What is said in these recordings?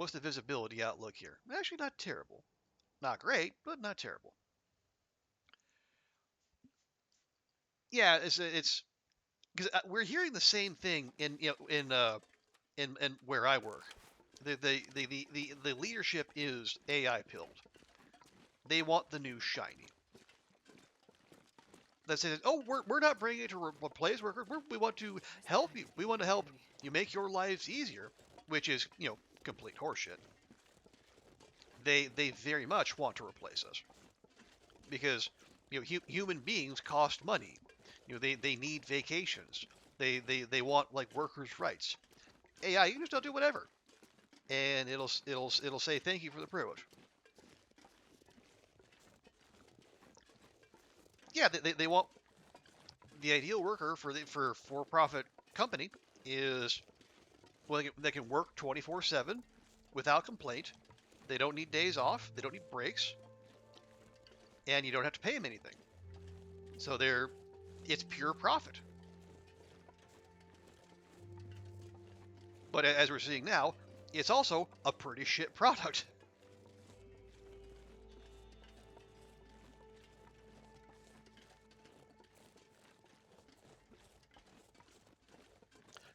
what's the visibility outlook here? Actually, not terrible. Not great, but not terrible. Yeah, it's because we're hearing the same thing in in where I work. The leadership is AI pilled. They want the new shiny. That says, oh, we're not bringing it to replace workers. We want to help you. We want to help you make your lives easier, which is complete horseshit. They very much want to replace us because human beings cost money. They need vacations. They want like workers' rights. AI, you can just don't do whatever, and it'll say thank you for the privilege. Yeah, they want the ideal worker for profit company is well they can work 24/7 without complaint. They don't need days off. They don't need breaks, and you don't have to pay them anything. So it's pure profit. But as we're seeing now, it's also a pretty shit product.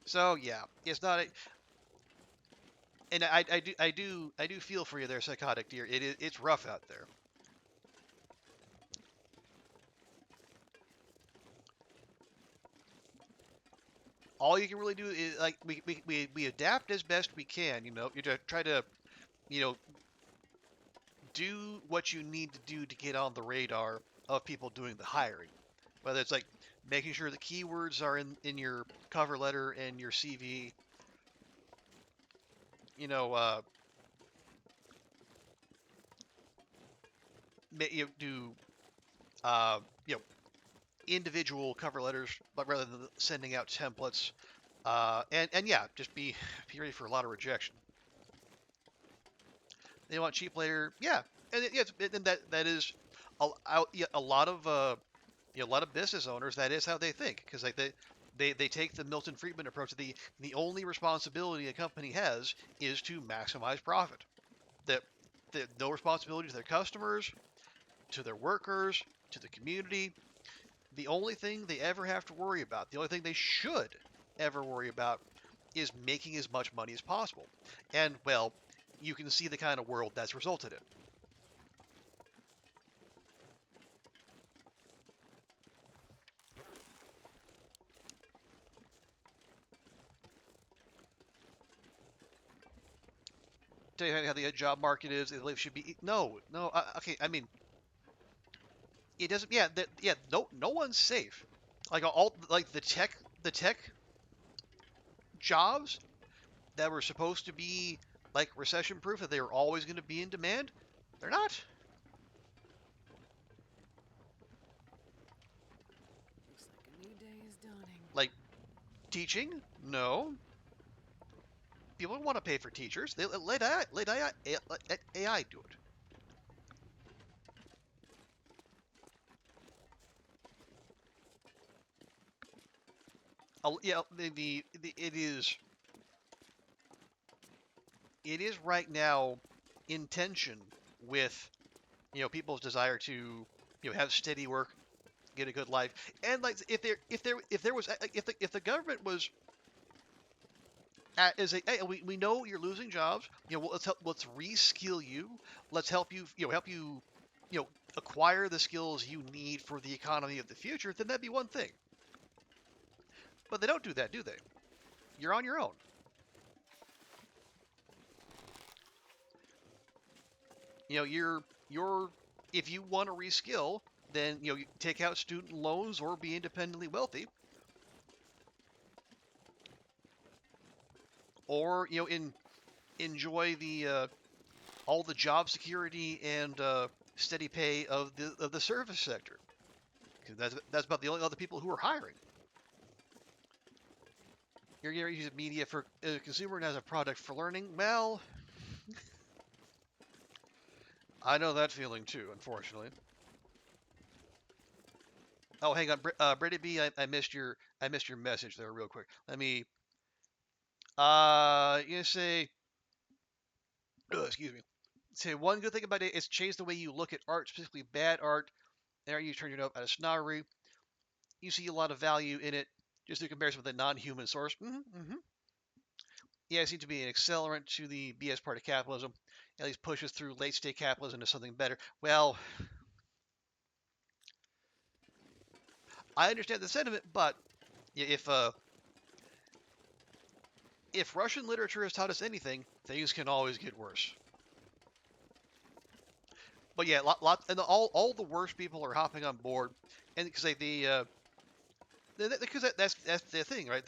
So yeah, it's not a, and I do feel for you there, psychotic deer. It's rough out there. All you can really do is like we adapt as best we can. You try to you know do what you need to do to get on the radar of people doing the hiring. Whether it's like making sure the keywords are in your cover letter and your CV. You know, do uh, you know individual cover letters, but rather than sending out templates. And yeah, just be ready for a lot of rejection. They want cheap labor, yeah, and that is a lot of a lot of business owners. That is how they think because like they take the Milton Friedman approach. The only responsibility a company has is to maximize profit. That no responsibility to their customers, to their workers, to the community. The only thing they ever have to worry about, the only thing they should ever worry about, is making as much money as possible. And, well, you can see the kind of world that's resulted in. Tell you how the job market is, it should be. No, no, okay, I mean, it doesn't, yeah, no one's safe. Like, like the tech jobs that were supposed to be, like, recession proof, that they were always going to be in demand, they're not. Looks like a new day is dawning. Like, teaching? No. People don't want to pay for teachers. They let AI do it. Yeah, it is right now in tension with people's desire to have steady work, get a good life, and like if there was if the government was as a hey, we know you're losing jobs, well, let's reskill you, let's help you help you acquire the skills you need for the economy of the future, then that'd be one thing. But they don't do that, do they? You're on your own. You're if you want to reskill, then you take out student loans or be independently wealthy, or enjoy the all the job security and steady pay of the service sector. 'Cause that's about the only other people who are hiring. You're going to use media for a consumer and as a product for learning. Well, I know that feeling too, unfortunately. Oh, hang on, Brady B. I missed your message there real quick. Let me you say Excuse me. Say one good thing about it is changed the way you look at art, specifically bad art. There you turn it up out of snobbery. You see a lot of value in it, just in comparison with a non-human source. Yeah, it seems to be an accelerant to the BS part of capitalism. At least pushes through late-stage capitalism into something better. Well, I understand the sentiment, but if Russian literature has taught us anything, things can always get worse. But yeah, and all the worst people are hopping on board, and because because that's the thing, right?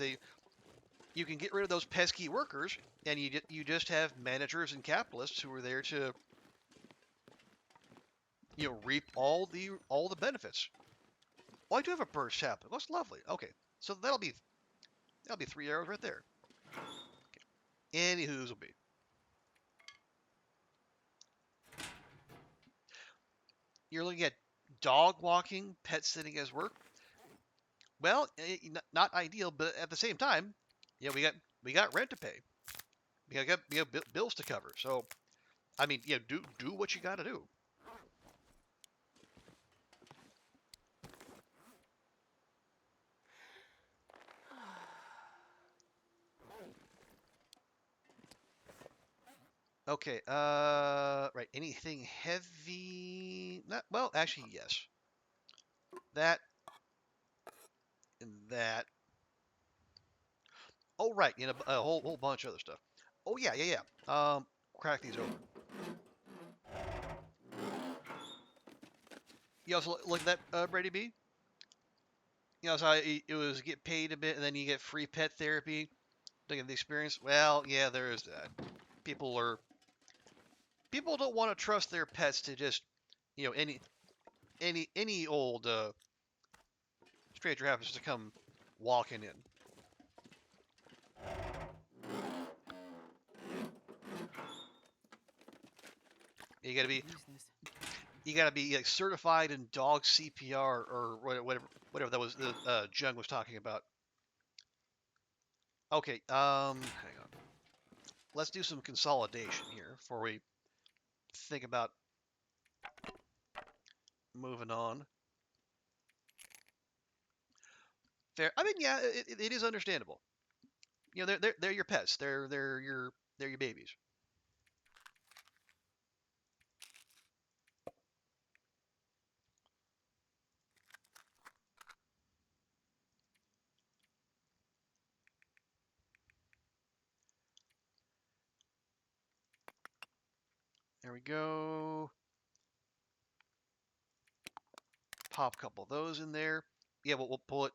You can get rid of those pesky workers, and you just have managers and capitalists who are there to reap all the benefits. Oh, I do have a bird sapling. That's lovely. Okay, so that'll be 3 arrows right there. Anywho's will be. You're looking at dog walking, pet sitting as work. Well, not ideal, but at the same time, we got rent to pay. We got bills to cover. So I mean, do what you got to do. Okay. Right. Anything heavy? Not well. Actually, yes. That and that. Oh, right. A whole bunch of other stuff. Oh yeah, yeah, yeah. Crack these open. You also look at that, Brady B. So it was get paid a bit, and then you get free pet therapy. Look at the experience. Well, yeah, there is that. People are people don't want to trust their pets to just, any old stranger happens to come walking in. You gotta be Use this. you gotta be like certified in dog CPR or whatever that was the Jung was talking about. Okay, hang on. Let's do some consolidation here before we think about moving on. Fair. I mean, yeah, it is understandable. They're your pets. They're your babies. There we go. Pop a couple of those in there. Yeah, we'll pull it.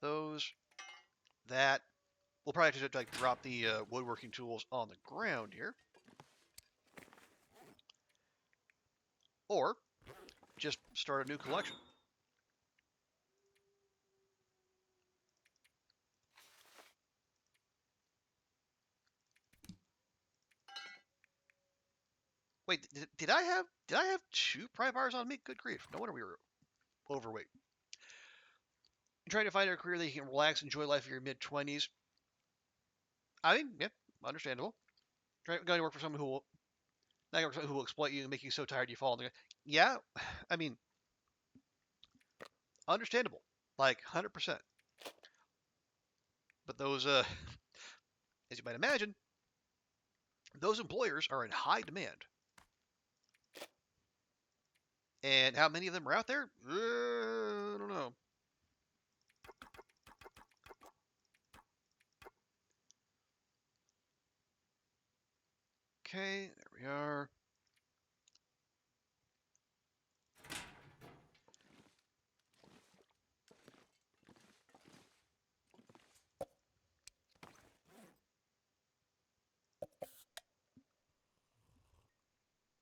Those. That. We'll probably have to like drop the woodworking tools on the ground here, or just start a new collection. Wait, did I have two pry bars on me? Good grief! No wonder we were overweight. You're trying to find a career that you can relax, enjoy life in your mid 20s. I mean, yeah, understandable. Going to work for someone who will exploit you and make you so tired you fall. Yeah, I mean, understandable, like 100%. But those, as you might imagine, those employers are in high demand. And how many of them are out there? I don't know. Okay, there we are.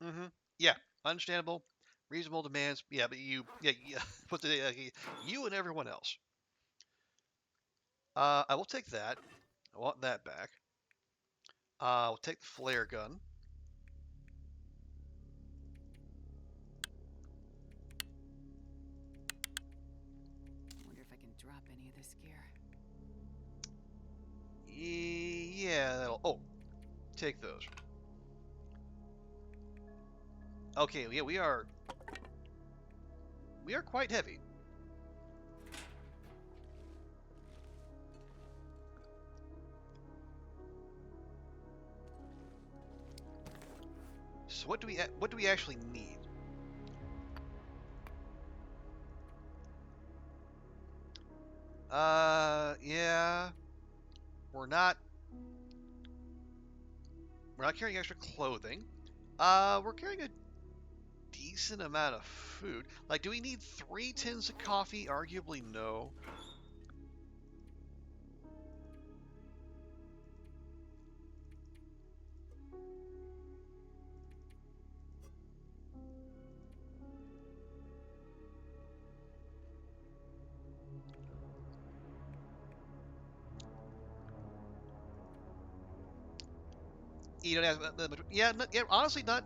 Mm-hmm. Yeah, understandable, reasonable demands. Yeah, but yeah, you and everyone else. I will take that. I want that back. We'll take the flare gun. Wonder if I can drop any of this gear. Yeah, that'll... Oh, take those. Okay, yeah, we are quite heavy. So what do we actually need? Yeah, we're not carrying extra clothing. We're carrying a decent amount of food. Like, do we need 3 tins of coffee? Arguably, no. You don't have that much. Yeah, yeah, honestly, not.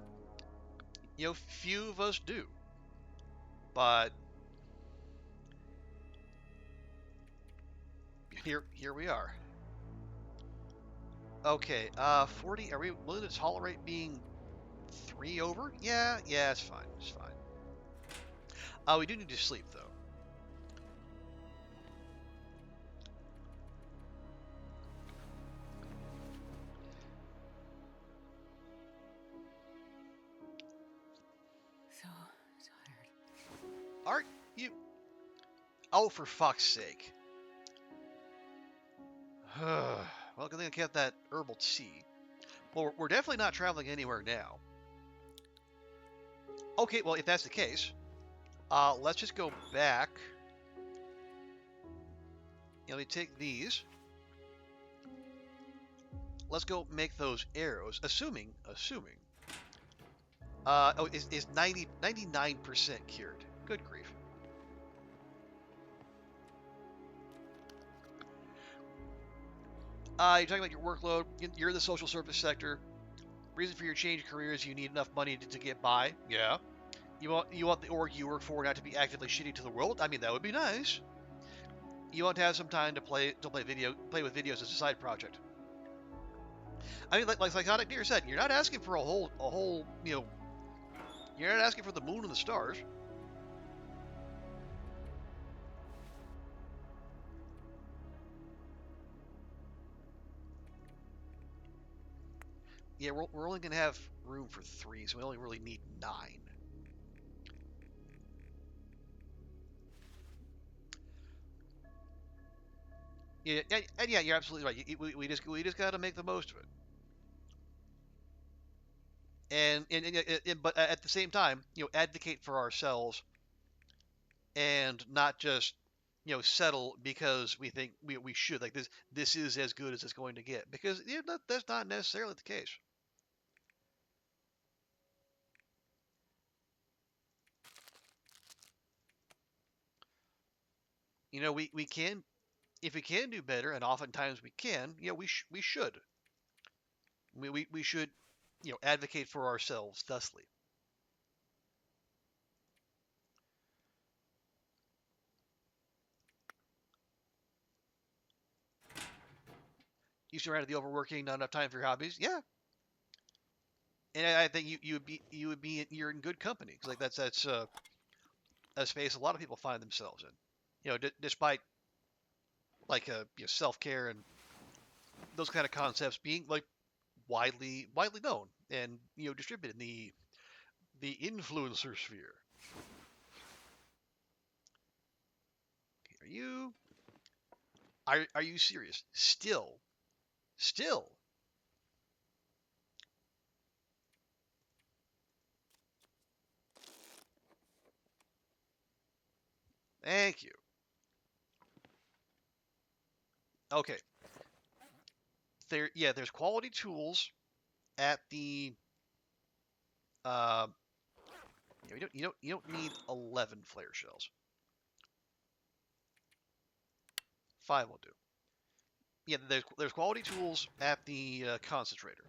Few of us do. But here we are. Okay, 40. Are we willing to tolerate being 3 over? Yeah, yeah, it's fine. It's fine. We do need to sleep though. So tired. Aren't you? Oh, for fuck's sake. Well, good thing I kept that herbal tea. Well, we're definitely not traveling anywhere now. Okay, well, if that's the case, let's just go back. Let me take these. Let's go make those arrows. Assuming. Oh, is 99% cured. Good grief. You're talking about your workload. You're in the social service sector. Reason for your change of career is you need enough money to get by. Yeah. You want the org you work for not to be actively shitty to the world. I mean, that would be nice. You want to have some time to play with videos as a side project. I mean, like Psychotic Deer said, you're not asking for a whole. You're not asking for the moon and the stars. Yeah, we're only gonna have room for 3, so we only really need 9. Yeah, and yeah, you're absolutely right. We just got to make the most of it. But at the same time, advocate for ourselves and not just settle because we think we should. Like this is as good as it's going to get, because that's not necessarily the case. We can, if we can do better, and oftentimes we can. We should. We should advocate for ourselves thusly. You surrounded the overworking, not enough time for your hobbies. Yeah, and I think you're in good company, because like that's a space a lot of people find themselves in. Despite like self care and those kind of concepts being like widely known and distributed in the influencer sphere. Are you are you serious? Still. Thank you. Okay. There's quality tools at the uh, you don't need 11 flare shells. 5 will do. Yeah, there's quality tools at the concentrator.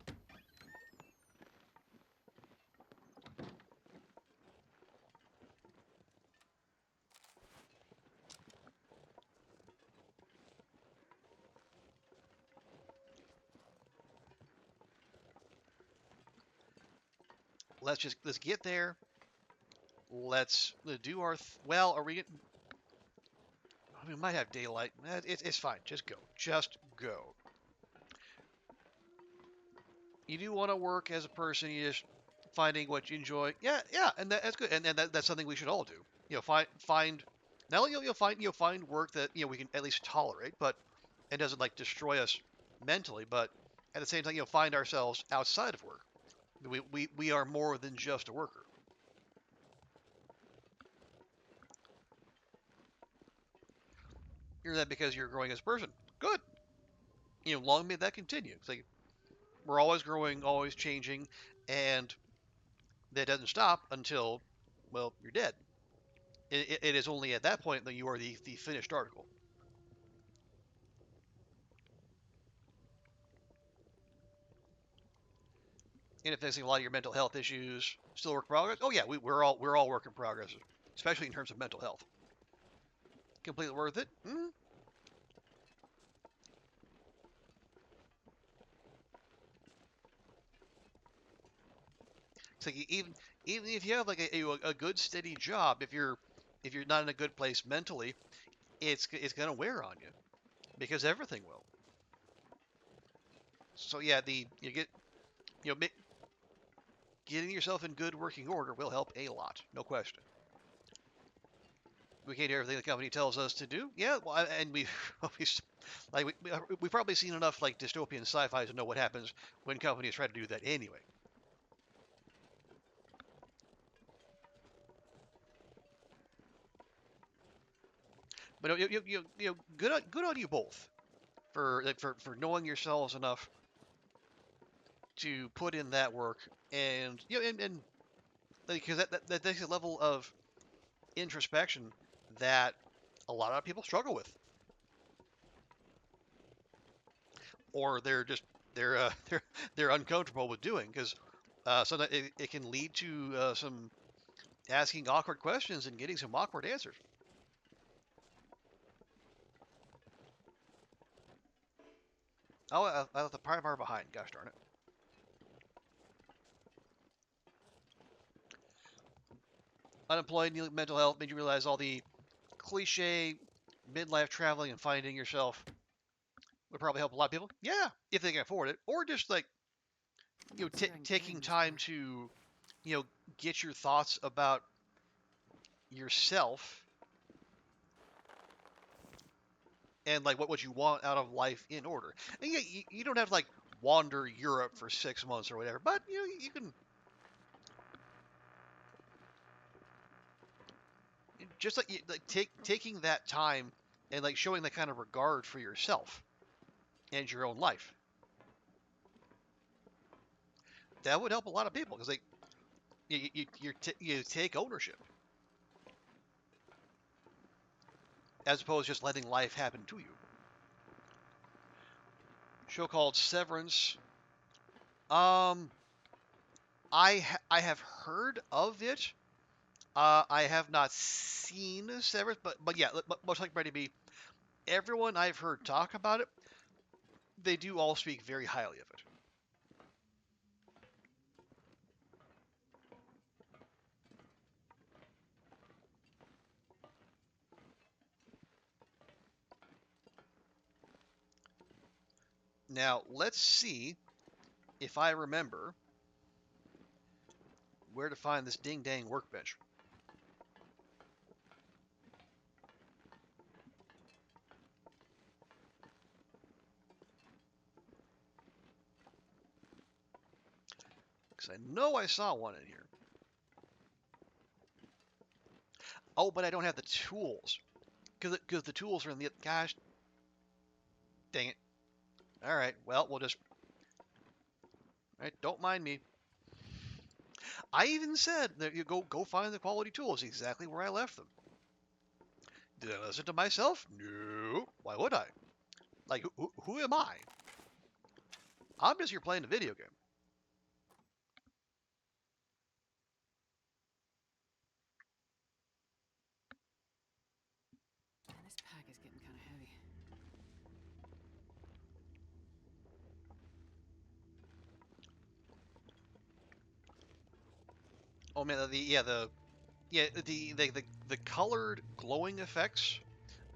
let's get there. Let's do our well. Are we? We might have daylight. It's fine. Just go. Just go. You do want to work as a person. You just finding what you enjoy. Yeah, yeah, and that's good. And that's something we should all do. Find. Not only you'll find work that we can at least tolerate, but it doesn't like destroy us mentally. But at the same time, find ourselves outside of work. We are more than just a worker. You're that because you're growing as a person. Good. Long may that continue. It's like we're always growing, always changing, and that doesn't stop until, well, you're dead. It is only at that point that you are the finished article. And if facing a lot of your mental health issues, still work in progress. Oh yeah, we're all work in progress, especially in terms of mental health. Completely worth it. It's like even if you have like a good steady job, if you're not in a good place mentally, it's gonna wear on you because everything will. So yeah, the you get you know getting yourself in good working order will help a lot, no question. We can't do everything the company tells us to do. Yeah, well, and we like we've probably seen enough like dystopian sci-fi to know what happens when companies try to do that anyway. But good on you both for like for knowing yourselves enough to put in that work and and because that takes a level of introspection that a lot of people struggle with, or they're just they're uncomfortable with doing because sometimes it can lead to some asking awkward questions and getting some awkward answers. Oh, I left the part bar behind. Gosh darn it! Unemployed, mental health made you realize all the cliche midlife traveling and finding yourself would probably help a lot of people. Yeah, if they can afford it, or just like Let's see what I can get taking in this time car. to you know get your thoughts about yourself and like what you want out of life in order. And yeah, you don't have to like wander Europe for 6 months or whatever, but you can just like taking that time and like showing that kind of regard for yourself and your own life. That would help a lot of people because like you take ownership as opposed to just letting life happen to you. Show called Severance. Um, I have heard of it. I have not seen Severance, but yeah, much like Brady B, everyone I've heard talk about it, they do all speak very highly of it. Now let's see if I remember where to find this ding dang workbench. Because I know I saw one in here. Oh, but I don't have the tools. Because the tools are in the... Gosh, dang it. All right, well, we'll just... All right, don't mind me. I even said that you go find the quality tools exactly where I left them. Did I listen to myself? No. Why would I? Like, who am I? I'm just here playing a video game. Man, this pack is getting kind of heavy. Oh man, the colored glowing effects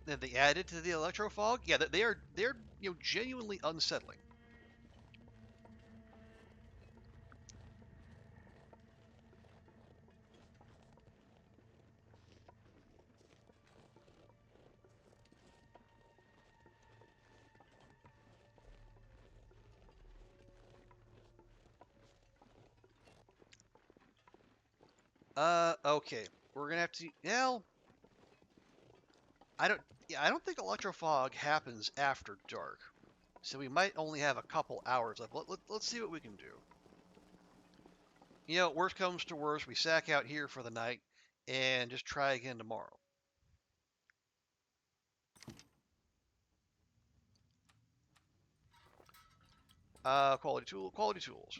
that they added to the electro fog, yeah, they're genuinely unsettling. Okay, we're gonna have to. Well, I don't. Yeah, I don't think electro fog happens after dark, so we might only have a couple hours left. Let's see what we can do. Worst comes to worst, we sack out here for the night and just try again tomorrow. Quality tools.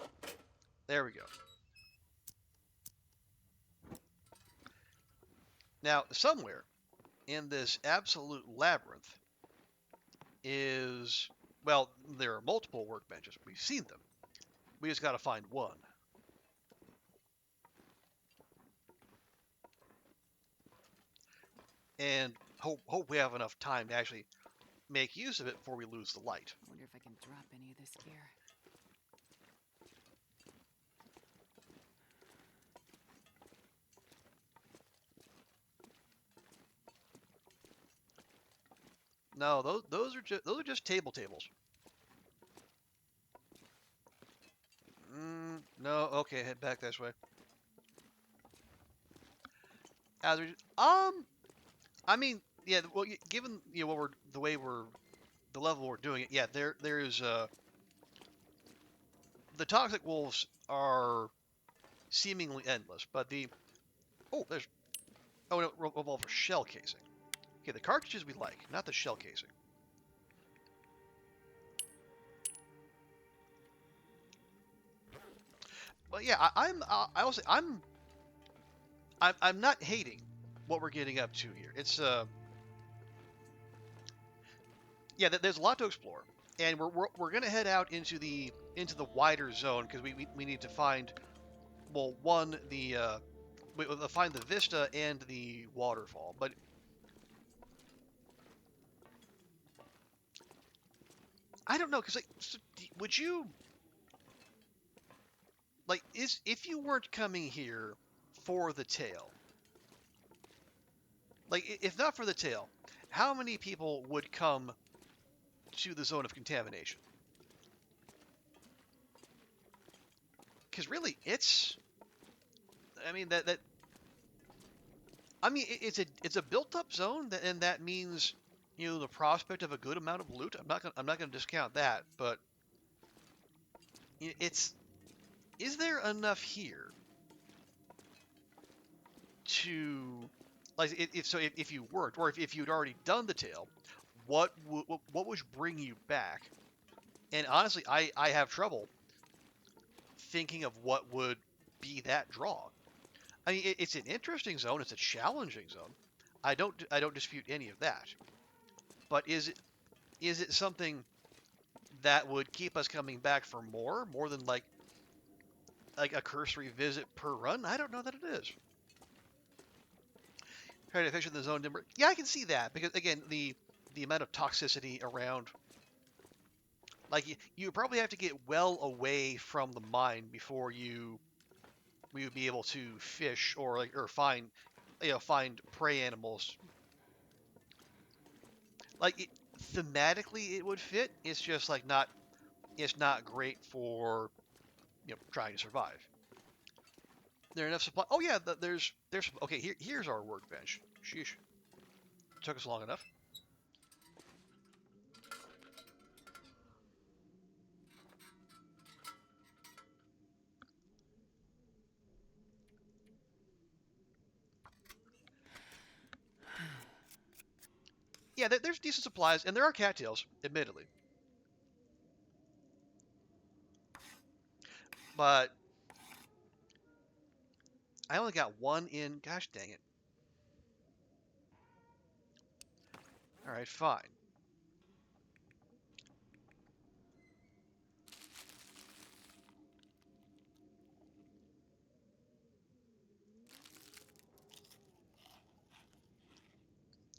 There we go. Now, somewhere in this absolute labyrinth is, well, there are multiple workbenches. We've seen them. We just got to find one. And hope we have enough time to actually make use of it before we lose the light. I wonder if I can drop any of this gear. No, those are just tables. No, okay, head back this way. I mean, yeah. Well, given what we're the level we're doing it, yeah. There is the toxic wolves are seemingly endless, but there's no, revolver shell casing. Okay, the cartridges we like, not the shell casing. But yeah, I will say I'm not hating what we're getting up to here. It's yeah, there's a lot to explore, and we're gonna head out into the wider zone because we need to find, well, one we'll find the vista and the waterfall. But I don't know, because would you is if you weren't coming here for the tail, if not for the tail, how many people would come to the zone of contamination? Because really, I mean that I mean it's a built up zone, and that means the prospect of a good amount of loot. I'm not gonna discount that, but it's is there enough here to if you weren't, or if you'd already done the tail, what would bring you back? And honestly, I have trouble thinking of what would be that draw. I mean, it's an interesting zone. It's a challenging zone. I don't dispute any of that. But is it something that would keep us coming back for more than like a cursory visit per run? I don't know that it is. Trying to fish in the zone dimmer. Yeah, I can see that because again, the amount of toxicity around, you probably have to get well away from the mine before we would be able to fish or find find prey animals. Thematically it would fit. It's just not it's not great for trying to survive. There enough supply. Oh yeah, there's okay. Here's our workbench. Sheesh, took us long enough. Yeah, there's decent supplies, and there are cattails, admittedly, but I only got one in. Gosh dang it! All right, fine.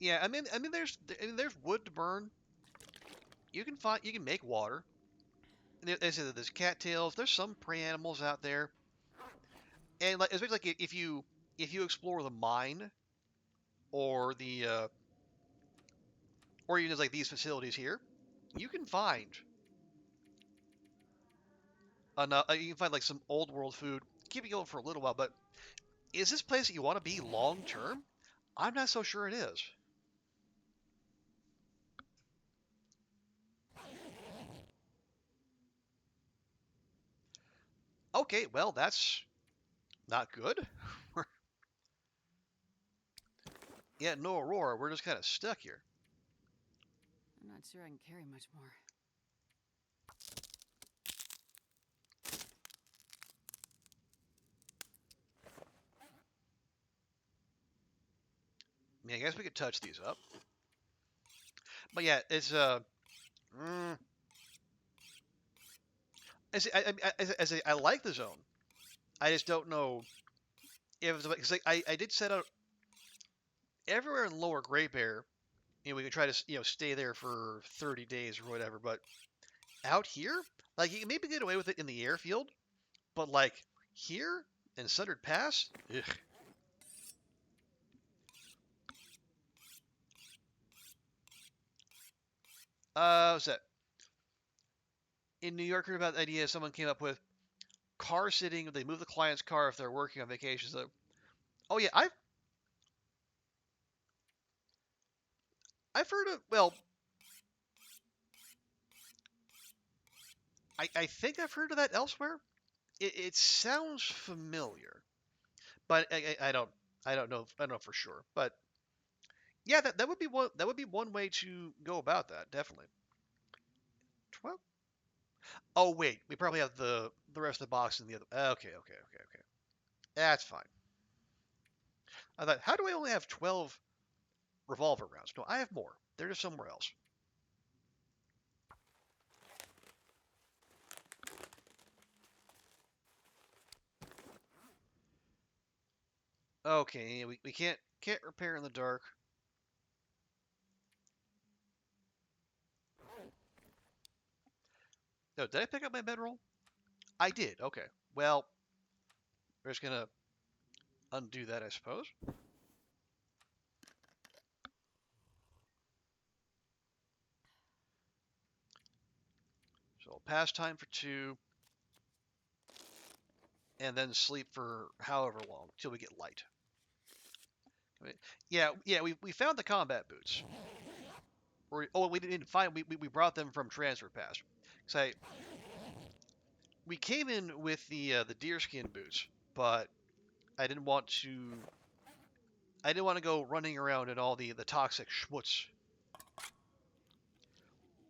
Yeah, there's wood to burn. You can make water. There's cattails. There's some prey animals out there, and like especially like if you explore the mine or the or even just like these facilities here, you can find you can find like some old world food. Keep it going for a little while, but is this place that you want to be long term? I'm not so sure it is. Okay, well that's not good. Yeah, no Aurora. We're just kind of stuck here. I'm not sure I can carry much more. I mean, I guess we could touch these up. But yeah, it's mm, I like the zone. I just don't know if it's because I did set out everywhere in Lower Great Bear. We could try to stay there for 30 days or whatever. But out here, like you can maybe get away with it in the airfield, but like here in Sundered Pass, ugh. What's that? In New York, heard about the idea someone came up with car sitting. They move the client's car if they're working on vacation. So, oh yeah, I've heard of. Well, I think I've heard of that elsewhere. It sounds familiar, but I don't know for sure. But yeah, that would be one way to go about that. Definitely. 12. Oh wait, we probably have the rest of the box in the other. Okay. That's fine. I thought, how do I only have 12 revolver rounds? No, I have more. They're just somewhere else. Okay, we can't repair in the dark. No, did I pick up my bedroll? I did. Okay. Well, we're just gonna undo that, I suppose. So pass time for 2, and then sleep for however long till we get light. I mean, yeah, we found the combat boots. We didn't find we brought them from transfer pass. So we came in with the deerskin boots, but I didn't want to I didn't want to go running around in all the toxic schmutz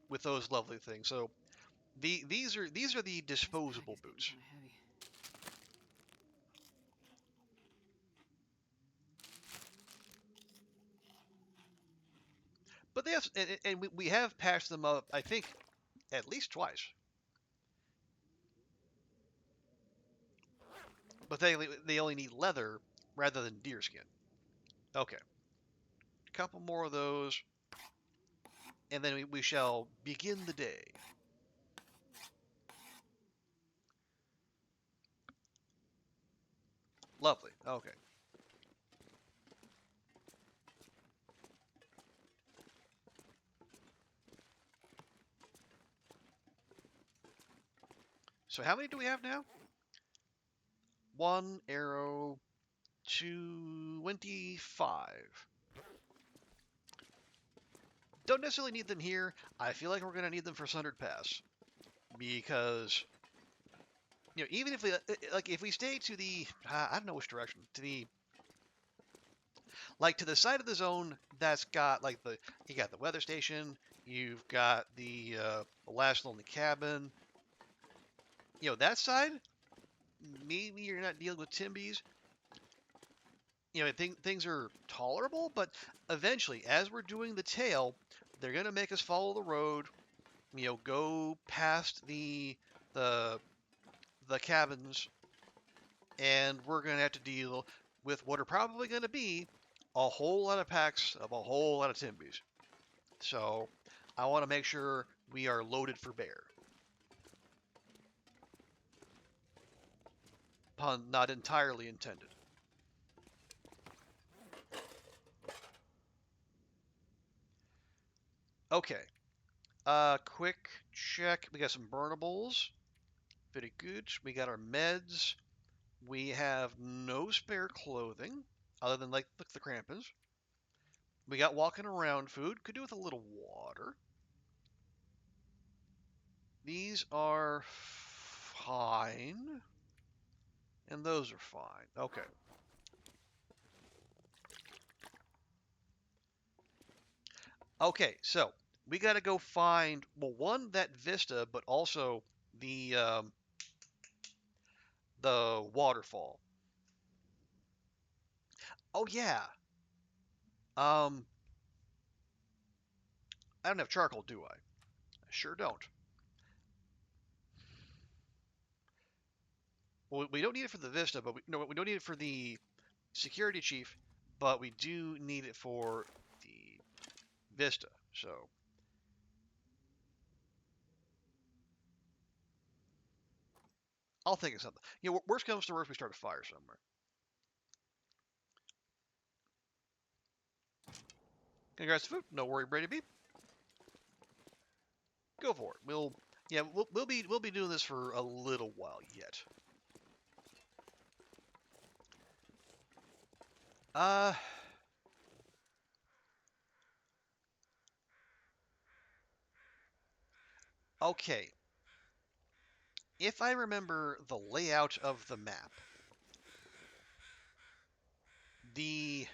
with those lovely things. So these are the This bag disposable is getting boots. kind of heavy. But they have and we have patched them up I think at least twice. But they only need leather rather than deerskin. Okay, a couple more of those, and then we shall begin the day. Lovely. Okay. So how many do we have now? One arrow, 25. Don't necessarily need them here. I feel like we're gonna need them for Sundered Pass because even if we like if we stay to the I don't know which direction to the like to the side of the zone that's got like you got the weather station, you've got the last lonely cabin. That side. Maybe you're not dealing with Timbies. Things are tolerable, but eventually, as we're doing the tail, they're gonna make us follow the road. Go past the the cabins, and we're gonna have to deal with what are probably gonna be a whole lot of packs of a whole lot of Timbies. So I want to make sure we are loaded for bear. Pun not entirely intended. Okay. Quick check. We got some burnables. Very good. We got our meds. We have no spare clothing, other than like the crampons. We got walking around food. Could do with a little water. These are fine. And those are fine. Okay. Okay, so we got to go find, well, one, that vista, but also the the waterfall. Oh yeah. Um, I don't have charcoal, do I? I sure don't. Well, we don't need it for the vista, but we no, we don't need it for the security chief, but we do need it for the vista. So I'll think of something. You know, worst comes to worst, we start a fire somewhere. Congrats to food. No worry, Brady B. Go for it. Yeah, we'll be doing this for a little while yet. Uh, okay. If I remember the layout of the map, the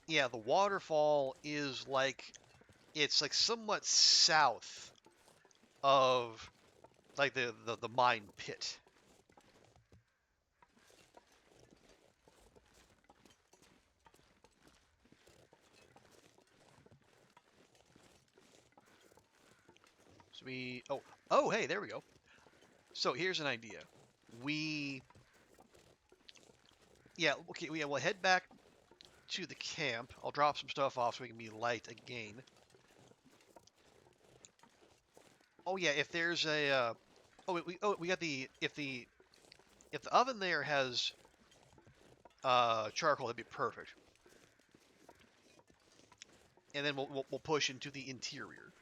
yeah, the waterfall is like it's like somewhat south of like the mine pit. So we hey, there we go. So here's an idea. We yeah, okay, we'll head back to the camp. I'll drop some stuff off so we can be light again. Oh yeah, if there's a we got the if the oven there has charcoal, that'd be perfect. And then we'll push into the interior.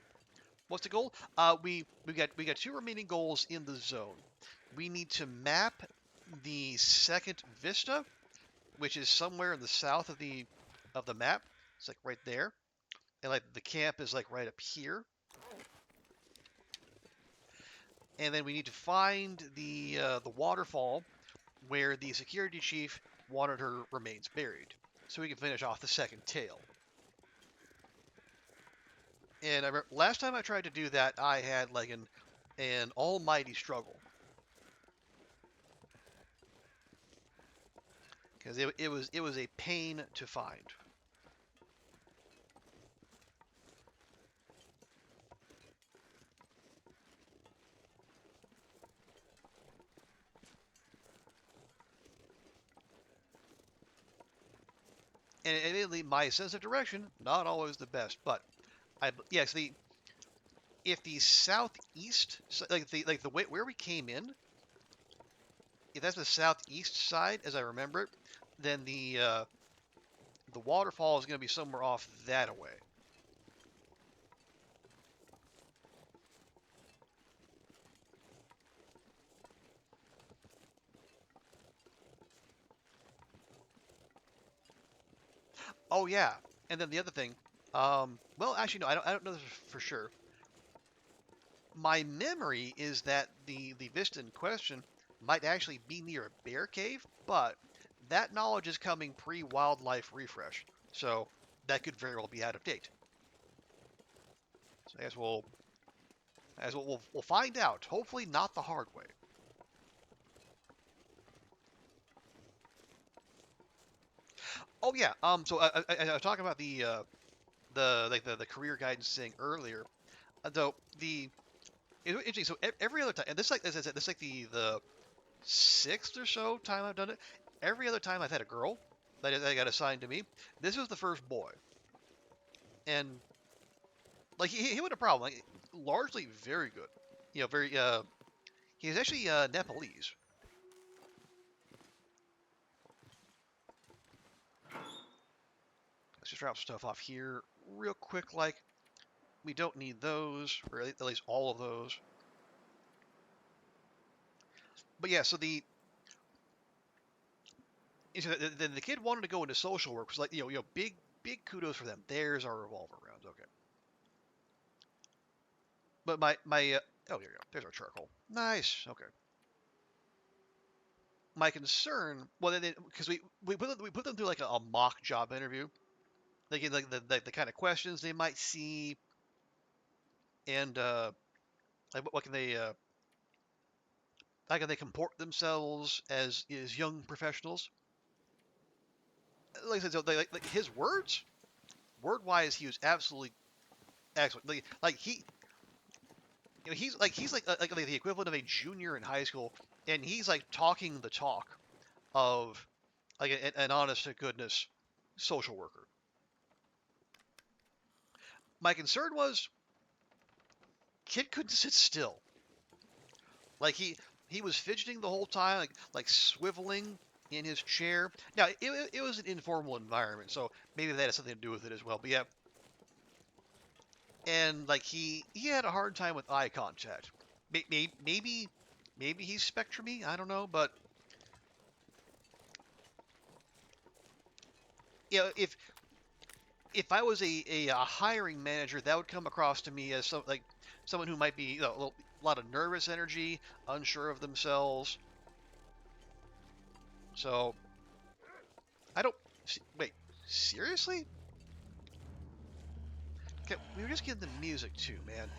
What's the goal? We got two remaining goals in the zone. We need to map the second vista, which is somewhere in the south of the map. It's like right there, and like the camp is like right up here. And then we need to find the waterfall where the security chief wanted her remains buried, so we can finish off the second tale. And I remember, last time I tried to do that, I had like an almighty struggle because it was a pain to find. And admittedly, my sense of direction not always the best, but yes, the if the southeast like the way where we came in, if that's the southeast side as I remember it, then the waterfall is going to be somewhere off that away. Oh yeah, and then the other thing, well actually no, I don't know this for sure. My memory is that the vista in question might actually be near a bear cave, but that knowledge is coming pre-wildlife refresh, so that could very well be out of date. So I guess we'll find out. Hopefully not the hard way. Oh yeah. So I was talking about the career guidance thing earlier. Though it's interesting. So every other time, and this like as I said, this is like the sixth or so time I've done it. Every other time I've had a girl that got assigned to me, this was the first boy, and like he had a problem. Like, largely very good, very. He's actually Nepalese. Let's just drop stuff off here real quick. Like we don't need those, or at least all of those. But yeah, so the kid wanted to go into social work. Was like big kudos for them. There's our revolver rounds. Okay. But my oh, here you go. There's our charcoal. Nice. Okay. My concern, well, then because we put them through like a mock job interview, like the kind of questions they might see, and like what can they how can they comport themselves as young professionals? Like I said, so like his word wise, he was absolutely excellent. Like he he's like the equivalent of a junior in high school, and he's like talking the talk of like an honest to goodness social worker. My concern was kid couldn't sit still. Like he was fidgeting the whole time, like swiveling in his chair. Now it was an informal environment, so maybe that has something to do with it as well. But yeah, and like he had a hard time with eye contact. Maybe he's spectrumy. I don't know, but if I was a hiring manager, that would come across to me as someone who might be a lot of nervous energy, unsure of themselves. So I don't wait. Seriously? Okay, we were just getting the music too, man.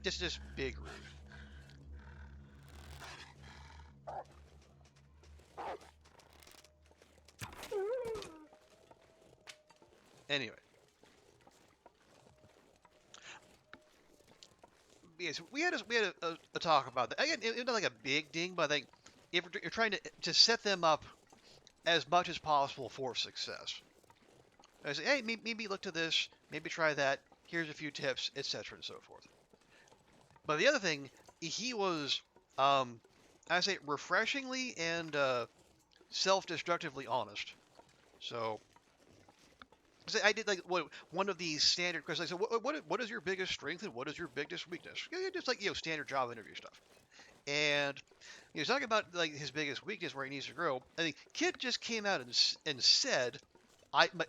It's just big rude. Anyway, yes, we had a talk about that. Again, it's not like a big ding, but I think if you're trying to set them up as much as possible for success, I say, hey, maybe look to this, maybe try that. Here's a few tips, etc. and so forth. But the other thing, he was, I say, refreshingly and self-destructively honest. So I did like one of these standard questions. I said, what is your biggest strength and what is your biggest weakness? Just like standard job interview stuff. And he was talking about like his biggest weakness where he needs to grow. I think kid just came out and said,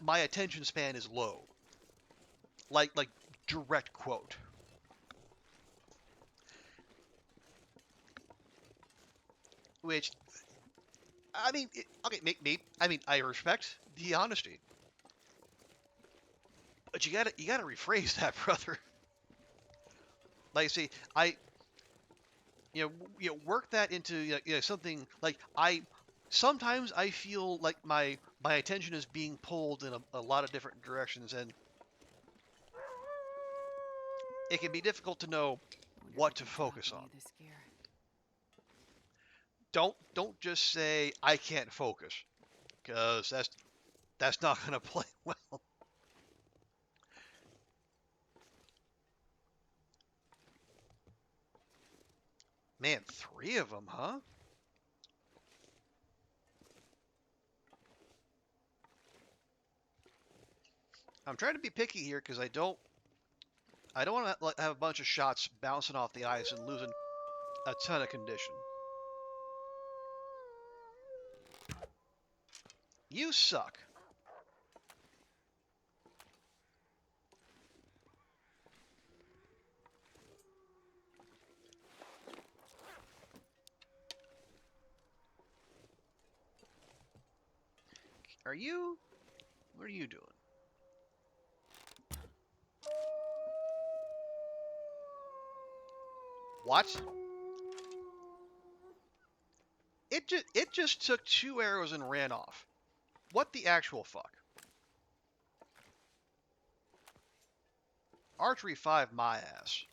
my attention span is low. Like direct quote. Which I mean, okay, maybe I mean I respect the honesty, but you gotta rephrase that, brother. Like, see, work that into something like sometimes I feel like my attention is being pulled in a lot of different directions, and it can be difficult to know what to focus on. Don't just say I can't focus, because that's not gonna play well. Man, 3 of them, huh? I'm trying to be picky here because I don't want to have a bunch of shots bouncing off the ice and losing a ton of condition. You suck. Are you? What are you doing? What? It just took 2 arrows and ran off. What the actual fuck? Archery 5 my ass.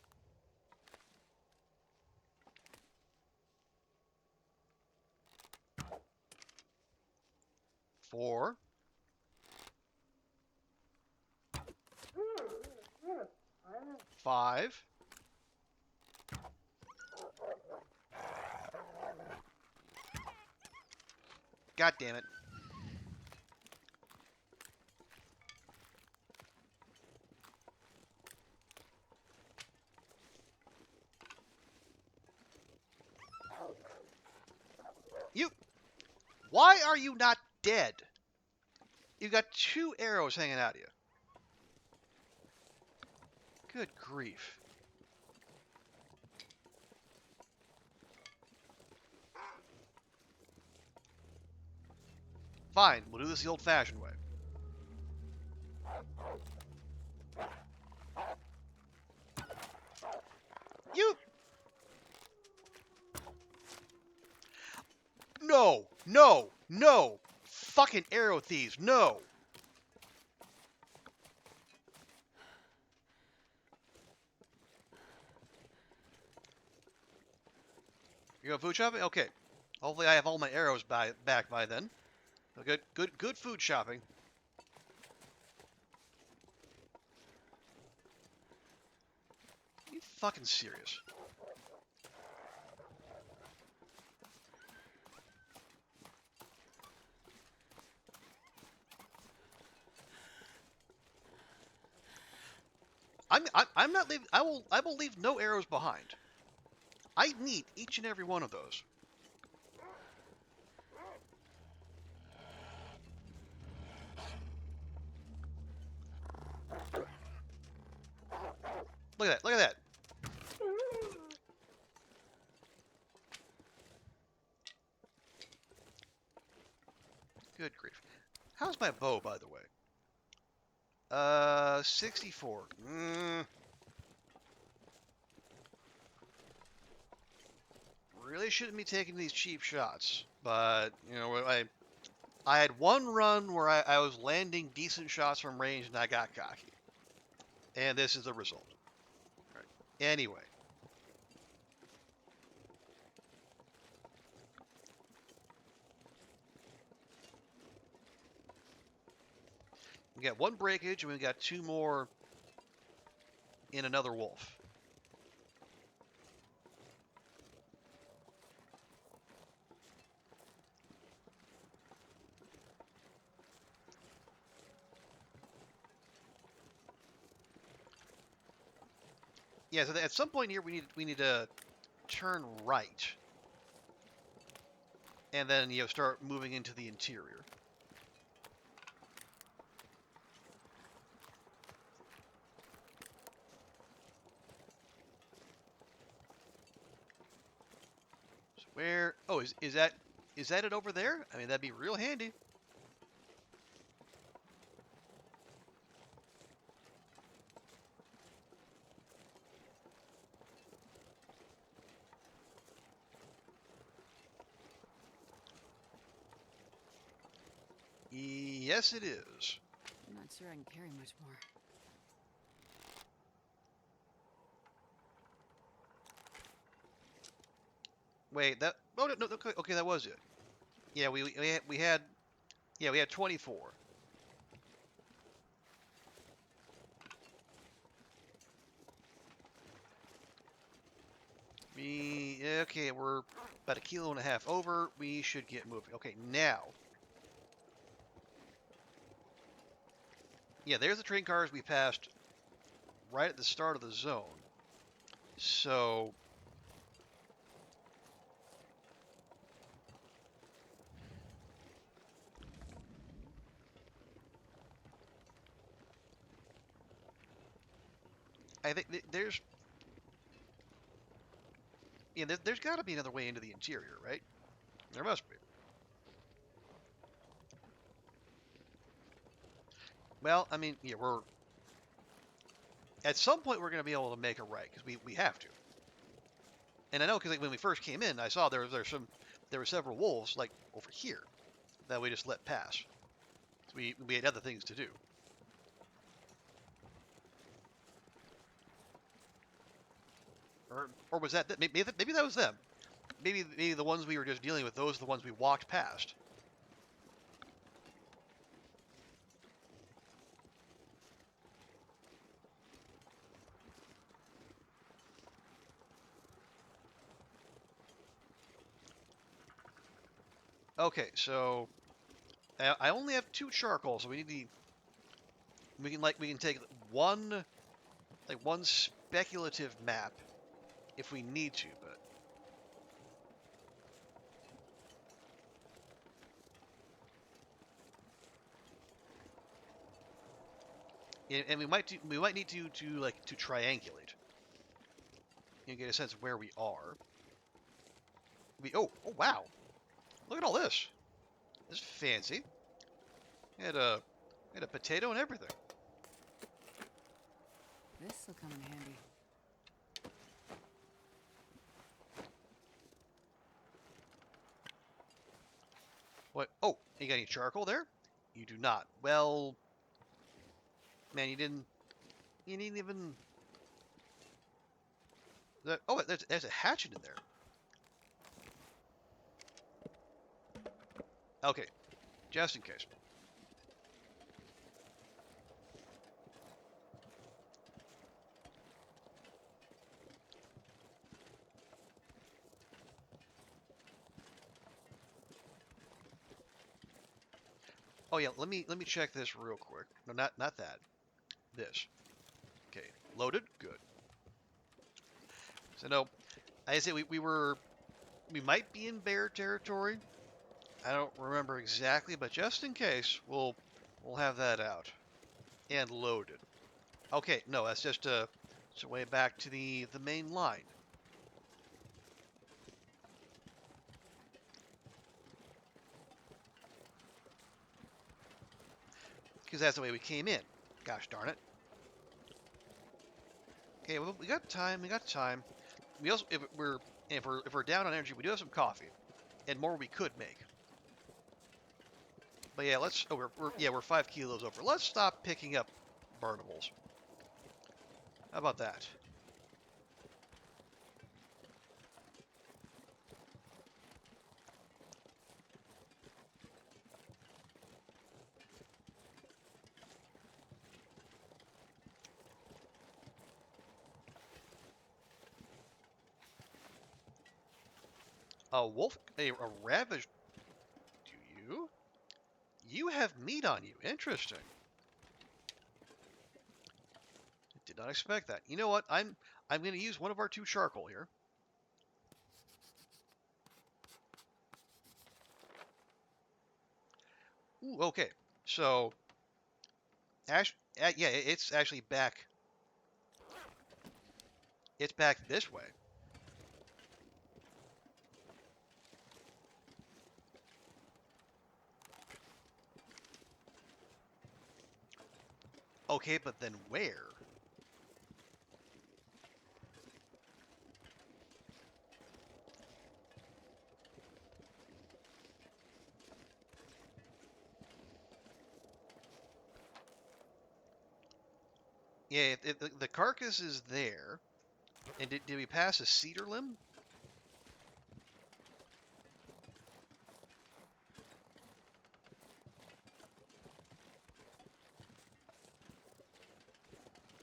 4. Five. God damn it. You. Why are you not dead? You got 2 arrows hanging out of you. Good grief. Fine, we'll do this the old-fashioned way. You. No, no, no. Fucking arrow thieves, no. You go food shopping? Okay. Hopefully I have all my arrows back by then. Good food shopping. Are you fucking serious? I'm not leaving. I will leave no arrows behind. I need each and every one of those. Look at that. Look at that. Good grief. How's my bow, by the way? 64. Really shouldn't be taking these cheap shots, but you know, I had one run where I was landing decent shots from range and I got cocky, and this is the result. All right. Anyway, we got 1 breakage and we got 2 more in another wolf. Yeah, so at some point here we need to turn right, and then start moving into the interior. So where? Oh, is that it over there? I mean, that'd be real handy. Yes, it is. I'm not sure I can carry much more. Wait, that. Oh no, no, okay, that was it. Yeah, we had 24. Okay, we're about 1.5 kilos over. We should get moving. Okay, now. Yeah, there's the train cars we passed right at the start of the zone. So I think there's there's got to be another way into the interior, right? There must be. Well, I mean, yeah, we're at some point we're going to be able to make a right because we have to. And I know because when we first came in, I saw there were several wolves like over here that we just let pass. So we had other things to do. Or was that maybe that was them? Maybe the ones we were just dealing with, those are the ones we walked past. Okay, so I only have 2 charcoal, so we need the we can take one speculative map if we need to, but and we might need to triangulate. Get a sense of where we are. Oh wow, look at all this. This is fancy. Had a had a potato and everything. This'll come in handy. What? Oh, you got any charcoal there? You do not. Well, man, you didn't even. Oh, there's a hatchet in there. Okay, just in case. Oh yeah, let me check this real quick. No, not that. This. Okay, loaded. Good. So no, I say we might be in bear territory. I don't remember exactly, but just in case, we'll have that out and loaded. Okay, no, that's just it's a way back to the main line. Because that's the way we came in. Gosh darn it. Okay, well, we got time. We got time. We also, if we're down on energy, we do have some coffee, and more we could make. But yeah, let's. Oh, we're 5 kilos over. Let's stop picking up burnables. How about that? A wolf, a ravaged. Do you? You have meat on you. Interesting. Did not expect that. You know what? I'm going to use one of our 2 charcoal here. Ooh, okay. So, yeah, it's actually back. It's back this way. Okay, but then where? Yeah, the carcass is there. And did we pass a cedar limb?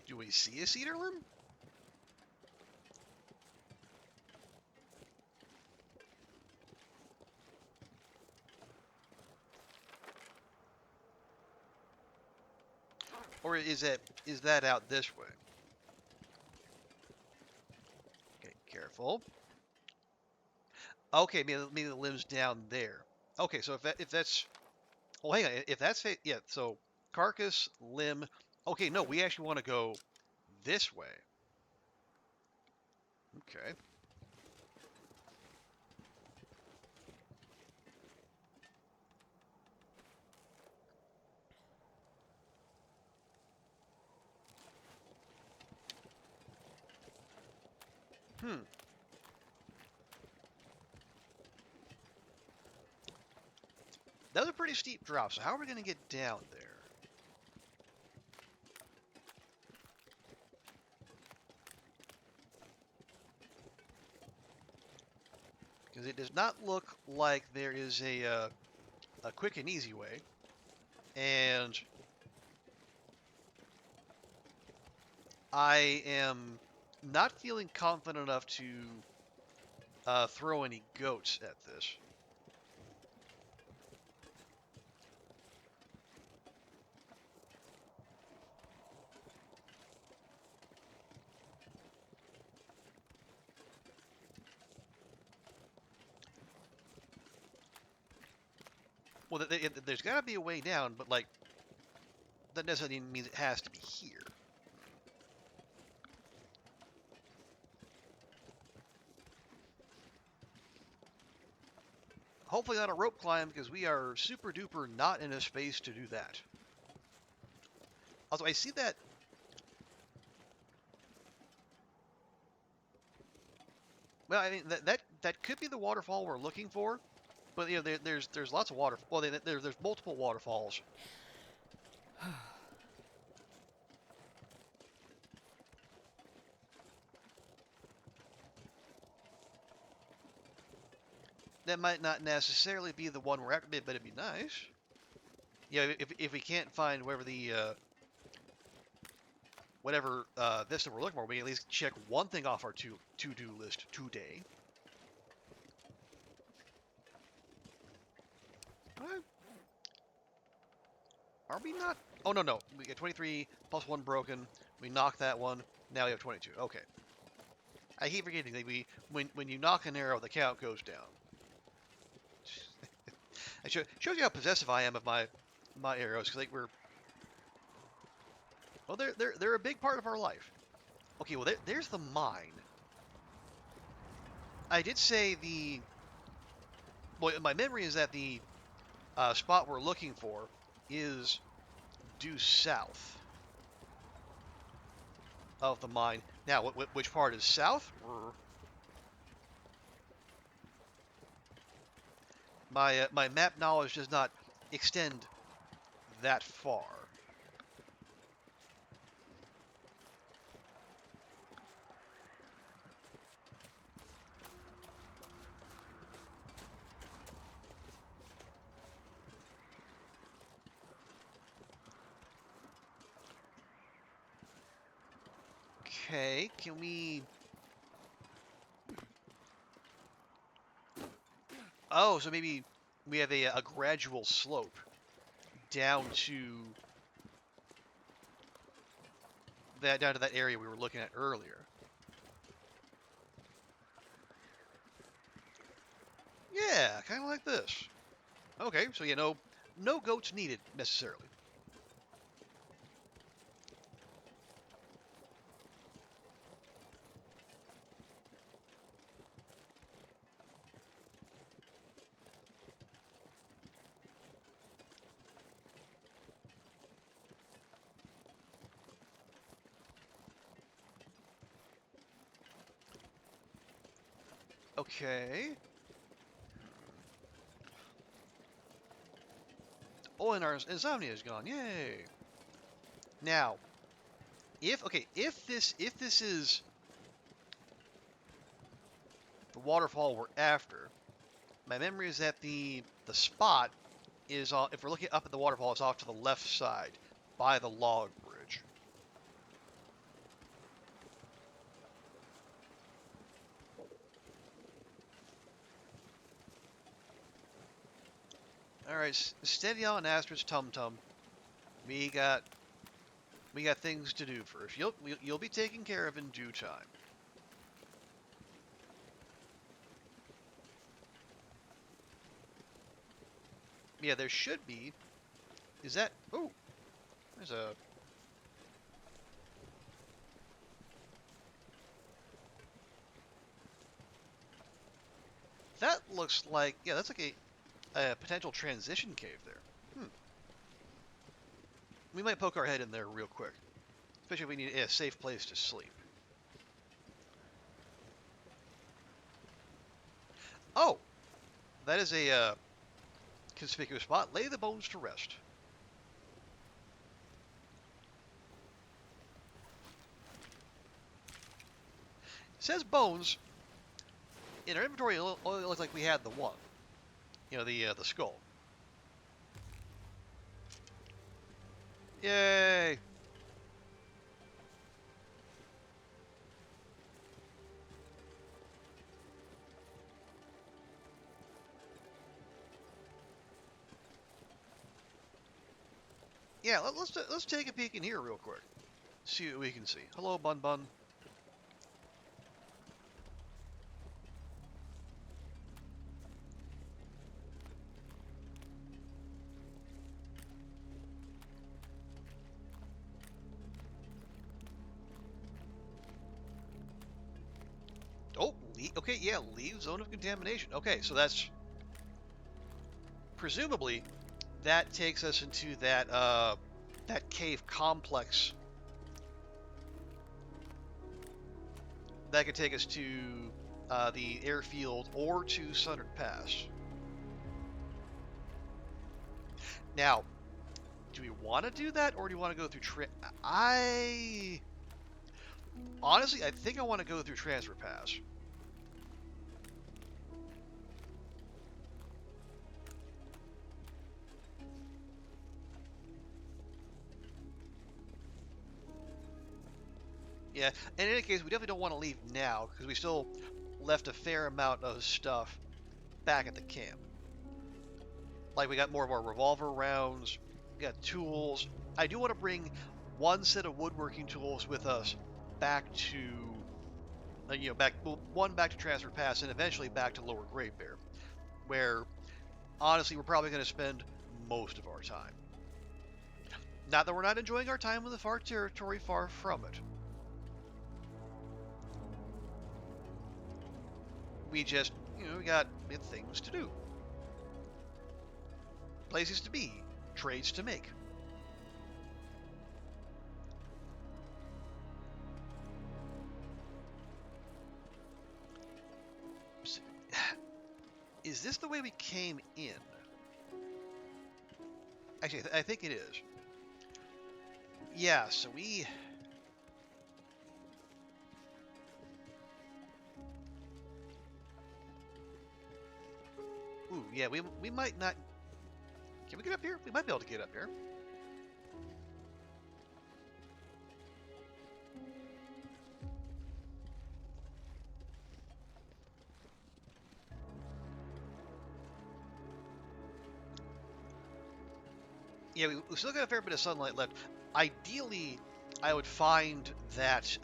Do we see a cedar limb? Or is that out this way? Okay, careful. Okay, maybe the limb's down there. Okay, so if that's well, hang on. If that's it, yeah. So carcass limb. Okay, no, we actually want to go this way. Okay. Hmm. That was a pretty steep drop. So how are we going to get down there? Because it does not look like there is a quick and easy way. And I am not feeling confident enough to throw any goats at this. Well, there's got to be a way down, but like that necessarily means it has to be here. Hopefully not a rope climb, because we are super duper not in a space to do that. Also, I see that. Well, I mean that could be the waterfall we're looking for, but you know there's lots of water. Well, there's multiple waterfalls. That might not necessarily be the one we're after, but it'd be nice. Yeah, if we can't find wherever the whatever vista we're looking for, we can at least check one thing off our to-do list today. Are we not? Oh, no. We get 23 plus 1 broken. We knock that one. Now we have 22. Okay. I keep forgetting that when you knock an arrow, the count goes down. It shows you how possessive I am of my arrows, because like well, they're a big part of our life. Okay, well there's the mine. I did say well, my memory is that the spot we're looking for is due south of the mine. Now, which part is south? My map knowledge does not extend that far. Okay, can we... Oh, so maybe we have a gradual slope down to that area we were looking at earlier. Yeah, kind of like this. Okay, so yeah, no goats needed necessarily. Okay. Oh, and our insomnia is gone. Yay. Now, if this is the waterfall we're after, my memory is that the spot is if we're looking up at the waterfall, it's off to the left side by the log bridge. All right, steady on Astrid's tum tum. We got things to do first. You'll be taken care of in due time. Yeah, there should be. Is that? Oh, there's a. That looks like, yeah, that's like a potential transition cave there. We might poke our head in there real quick, especially if we need a safe place to sleep. Oh, that is a conspicuous spot. Lay the bones to rest. It says bones. In our inventory, it only looks like we had the one. You know, the skull. Yay! Yeah, let's take a peek in here real quick. See what we can see. Hello, Bun Bun. Okay, yeah, leave zone of contamination. Okay, so that's presumably that takes us into that cave complex. That could take us to the airfield or to Southern Pass. Now, do we want to do that, or do you want to go through? I honestly, I think I want to go through Transfer Pass. Yeah, and in any case, we definitely don't want to leave now because we still left a fair amount of stuff back at the camp. Like we got more of our revolver rounds, we got tools. I do want to bring one set of woodworking tools with us back to, one back to Transfer Pass and eventually back to Lower Great Bear, where honestly we're probably going to spend most of our time. Not that we're not enjoying our time in the far territory, far from it. We just, we got things to do, places to be, trades to make. Is this the way we came in? Actually, I think it is. Yeah, so we... Ooh, yeah, we might not... Can we get up here? We might be able to get up here. Yeah, we still got a fair bit of sunlight left. Ideally, I would find that...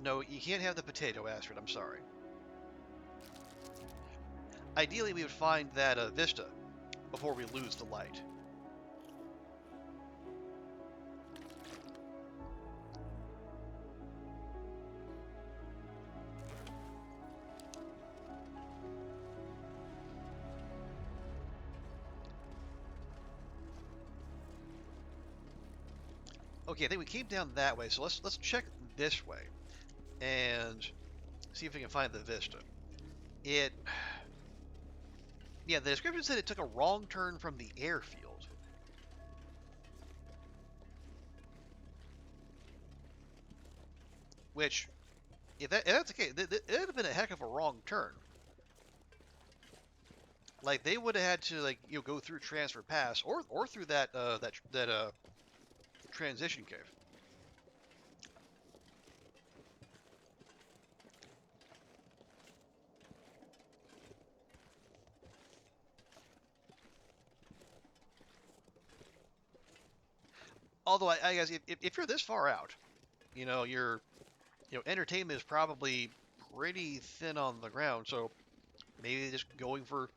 No, you can't have the potato, Astrid. I'm sorry. Ideally, we would find that vista before we lose the light. Okay, I think we came down that way, so let's check this way and see if we can find the vista. It... Yeah, the description said it took a wrong turn from the airfield. Which, if that's the case, it would have been a heck of a wrong turn. Like they would have had to go through Transfer Pass or through that transition cave. Although I guess if you're this far out, your entertainment is probably pretty thin on the ground. So maybe just going for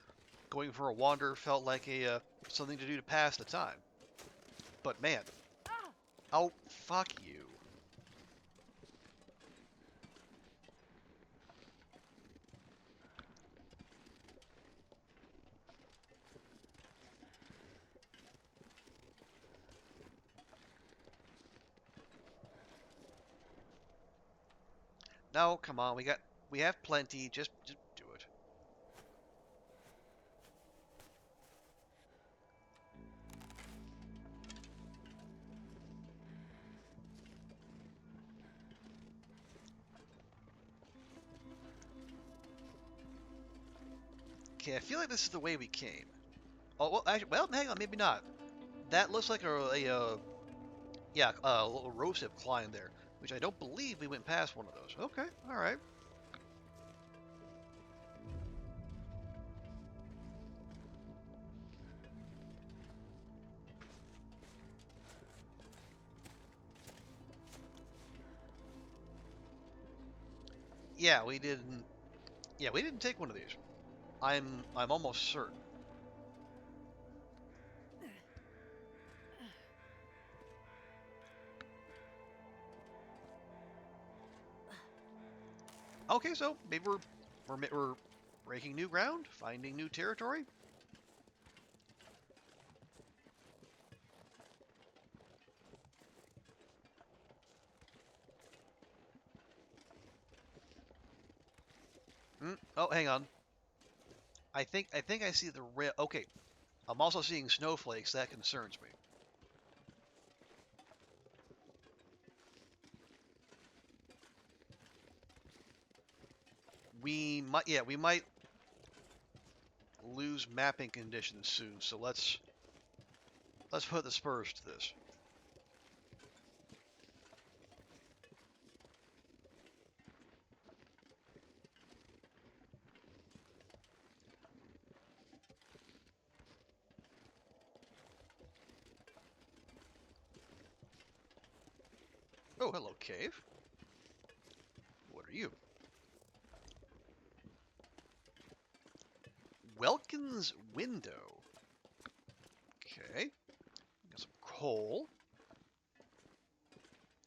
a wander felt like a something to do to pass the time. But man, oh fuck you. No, come on, we have plenty. Just do it. Okay, I feel like this is the way we came. Oh well, actually, well, hang on, maybe not. That looks like a little rosehip climb there, which I don't believe we went past one of those. Okay, all right. Yeah, we didn't. Yeah, we didn't take one of these. I'm almost certain. Okay, so maybe we're breaking new ground, finding new territory. Oh, hang on. I think I see the rail. Okay, I'm also seeing snowflakes. That concerns me. We might lose mapping conditions soon. So let's put the spurs to this. Oh, hello, cave. What are you? Welkin's window. Okay, got some coal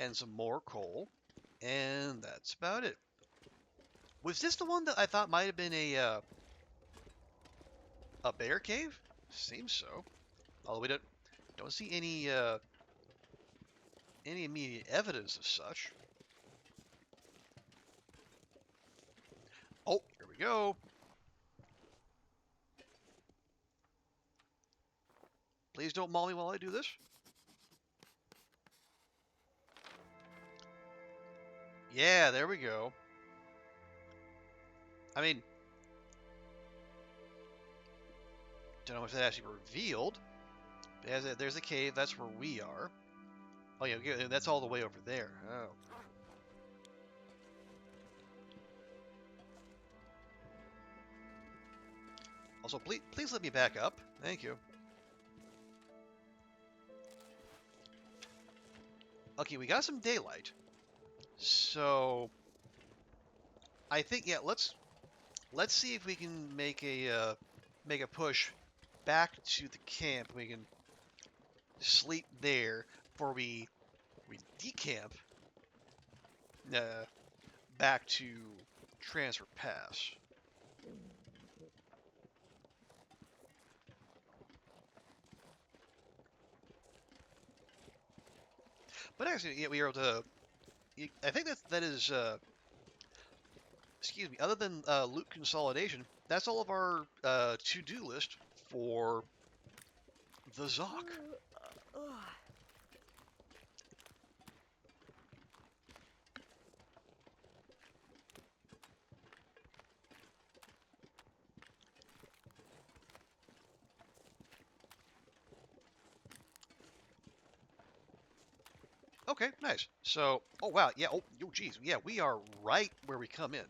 and some more coal, and that's about it. Was this the one that I thought might have been a bear cave? Seems so. Although we don't see any immediate evidence of such. Oh, here we go. Please don't maul me while I do this. Yeah, there we go. I mean, don't know if that actually revealed. There's a cave. That's where we are. Oh yeah, that's all the way over there. Oh. Also, please let me back up. Thank you. Okay, we got some daylight. So I think let's see if we can make a push back to the camp. We can sleep there before we decamp uh, back to Transfer Pass. But actually, yeah, we are able to. I think that is. Excuse me. Other than loot consolidation, that's all of our to-do list for the Zoc. Okay, nice. So, oh wow, yeah. Oh, geez, yeah. We are right where we come in.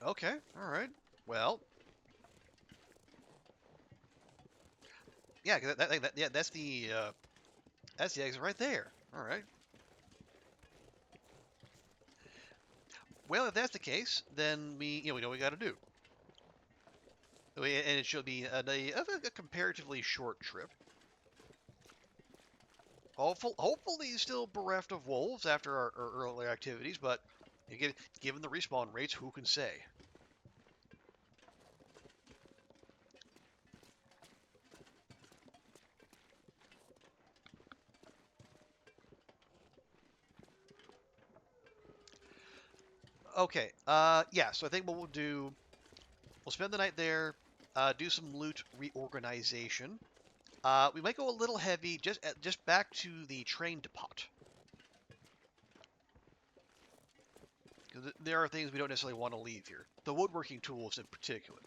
Okay, all right. Well, yeah, yeah, that's the exit right there. All right. Well, if that's the case, then we know what we got to do. And it should be a comparatively short trip. Hopefully, still bereft of wolves after our earlier activities, but given the respawn rates, who can say? Okay. Yeah. So I think what we'll do, we'll spend the night there, do some loot reorganization. We might go a little heavy, just back to the train depot. Because there are things we don't necessarily want to leave here. The woodworking tools in particular.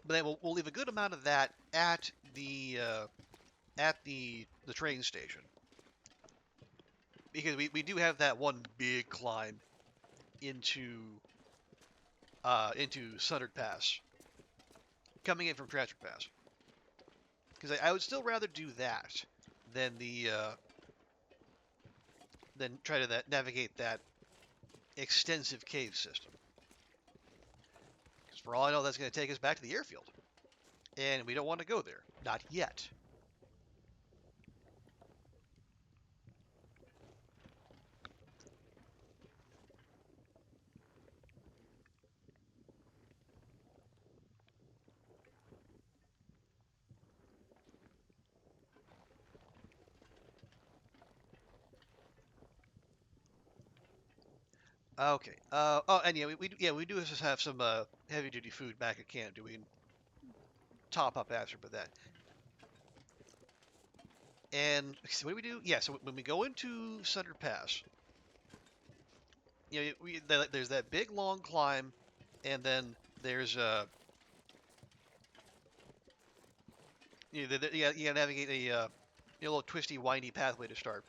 But then we'll leave a good amount of that at the train station. Because we do have that one big climb into Sundered Pass. Coming in from Transfer Pass. Because I would still rather do that than than try to navigate that extensive cave system. Because for all I know, that's going to take us back to the airfield. And we don't want to go there. Not yet. Okay. Oh, and yeah, we do just have some heavy duty food back at camp. Do we top up Astrid with that? And so what do we do? Yeah. So when we go into Sunder Pass, there's that big long climb, and then there's you gotta navigate a little twisty, windy pathway to start.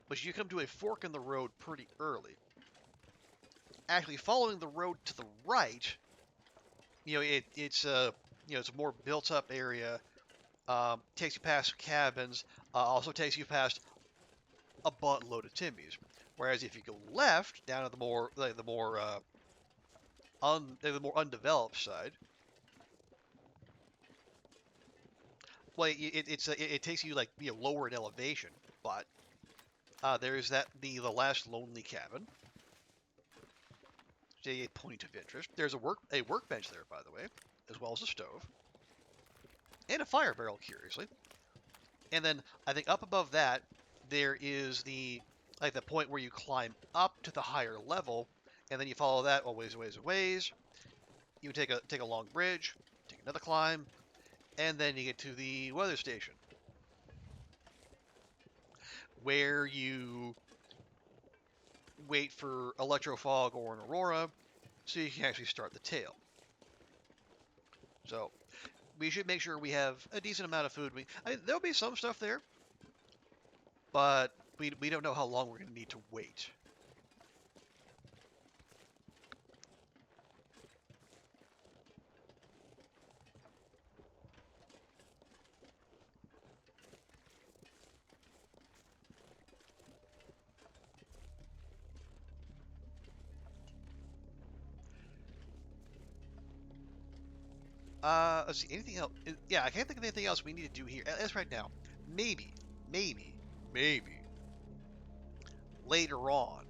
But you come to a fork in the road pretty early. Actually, following the road to the right, it's a more built up area. Takes you past cabins. Also takes you past a buttload of timbies. Whereas if you go left down to the more undeveloped side, well, it takes you like lower in elevation, but there's the last lonely cabin, a point of interest. There's a workbench there, by the way, as well as a stove and a fire barrel, curiously. And then I think up above that there is the point where you climb up to the higher level, and then you follow that a ways, ways, ways. You take a long bridge, take another climb, and then you get to the weather station, where you wait for electrofog or an aurora, so you can actually start the tail. So we should make sure we have a decent amount of food. There'll be some stuff there, but we don't know how long we're going to need to wait. Let's see. Anything else? Yeah, I can't think of anything else we need to do here. As right now, maybe, maybe, maybe later on.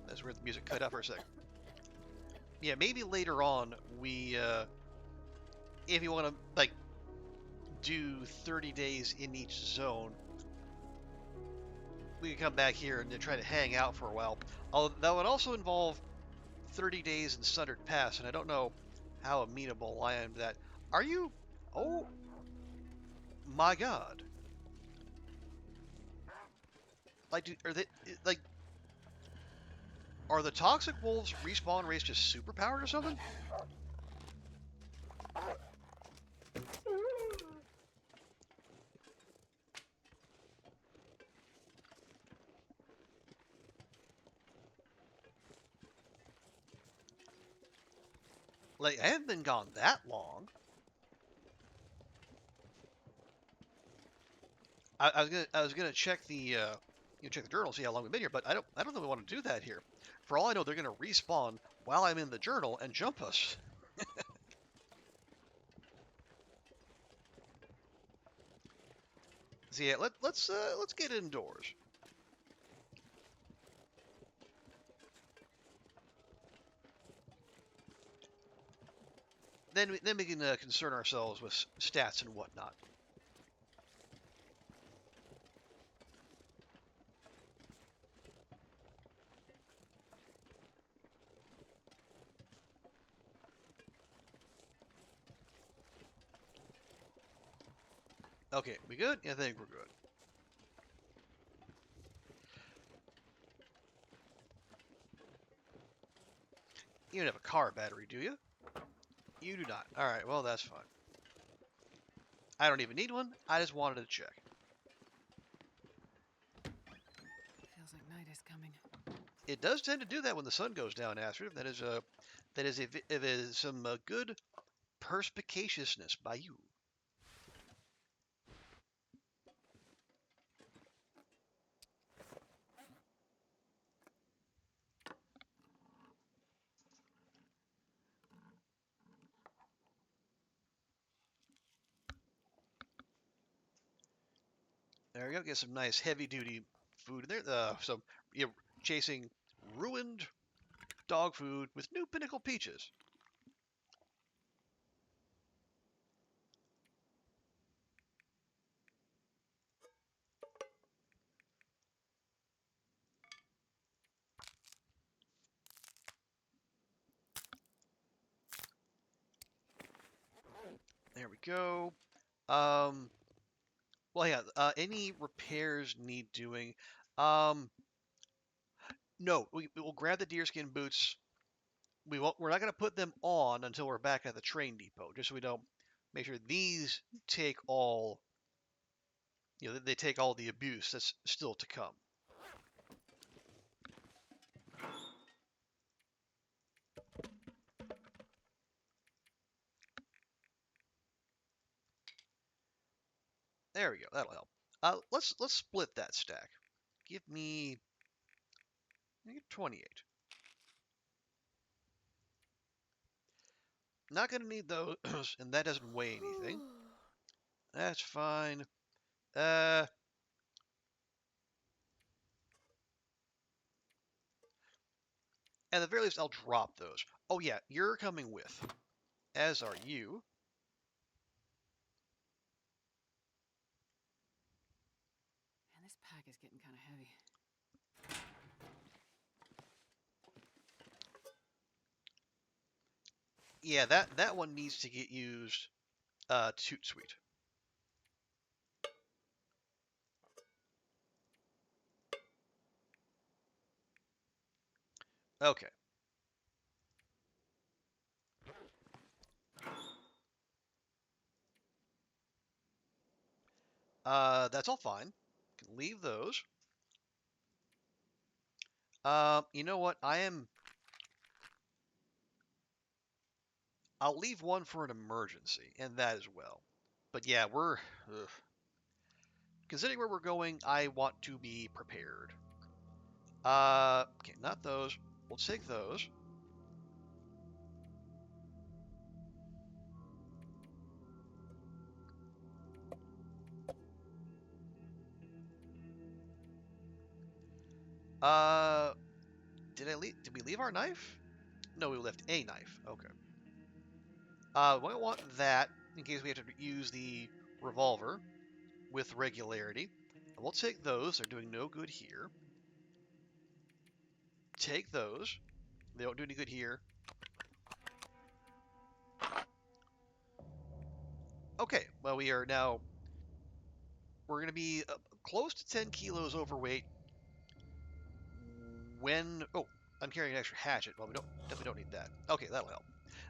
That's where the music cut out for a second. Yeah, maybe later on if you want to do 30 days in each zone, we can come back here and try to hang out for a while. Although that would also involve 30 days in Sundered Pass, and I don't know how amenable I am to that. Are you? Oh my God! Are the toxic wolves respawn rates just superpowered or something? Like, I haven't been gone that long. I was gonna check check the journal, see how long we've been here, but I don't think we want to do that here. For all I know, they're gonna respawn while I'm in the journal and jump us. So yeah, let's get indoors. Then we can concern ourselves with stats and whatnot. Okay, we good? Yeah, I think we're good. You don't have a car battery, do you? You do not. All right, well that's fine. I don't even need one. I just wanted to check. Feels like night is coming. It does tend to do that when the sun goes down, Astrid. That is some good perspicaciousness by you. we go. Get some nice heavy-duty food in there. So you're chasing ruined dog food with new pinnacle peaches. There we go. Um, well, yeah. Any repairs need doing. Um, no, we'll grab the deerskin boots. We won't. We're not going to put them on until we're back at the train depot, just so we don't make sure these take all. They take all the abuse that's still to come. There we go. That'll help. Let's split that stack. Give me 28. Not gonna need those, and that doesn't weigh anything. That's fine. At the very least, I'll drop those. Oh yeah, you're coming with, as are you. Man, this pack is getting kind of heavy. Yeah, that one needs to get used. Toot sweet. Okay. That's all fine. Can leave those. You know what? I'll leave one for an emergency, and that as well. But yeah, ugh. Considering where we're going, I want to be prepared. Okay, not those. We'll take those. Uh, did we leave our knife? No, we left a knife. Okay. We want that in case we have to use the revolver with regularity. We'll take those. They're doing no good here. Take those. They don't do any good here. Okay. Well, we're going to be close to 10 kilos overweight when, oh, I'm carrying an extra hatchet. Well, we definitely don't need that. Okay, that'll help.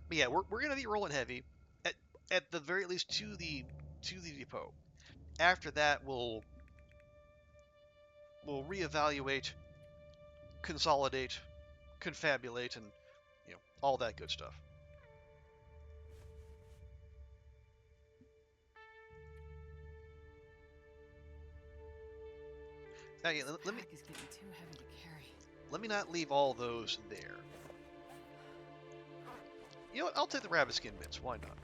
But yeah, we're going to be rolling heavy at, at the very least to the depot. After that, we'll reevaluate, consolidate, confabulate, and all that good stuff. Okay, This let me pack is getting too heavy to carry. let me not leave all those there. You know what? I'll take the rabbit skin bits. Why not?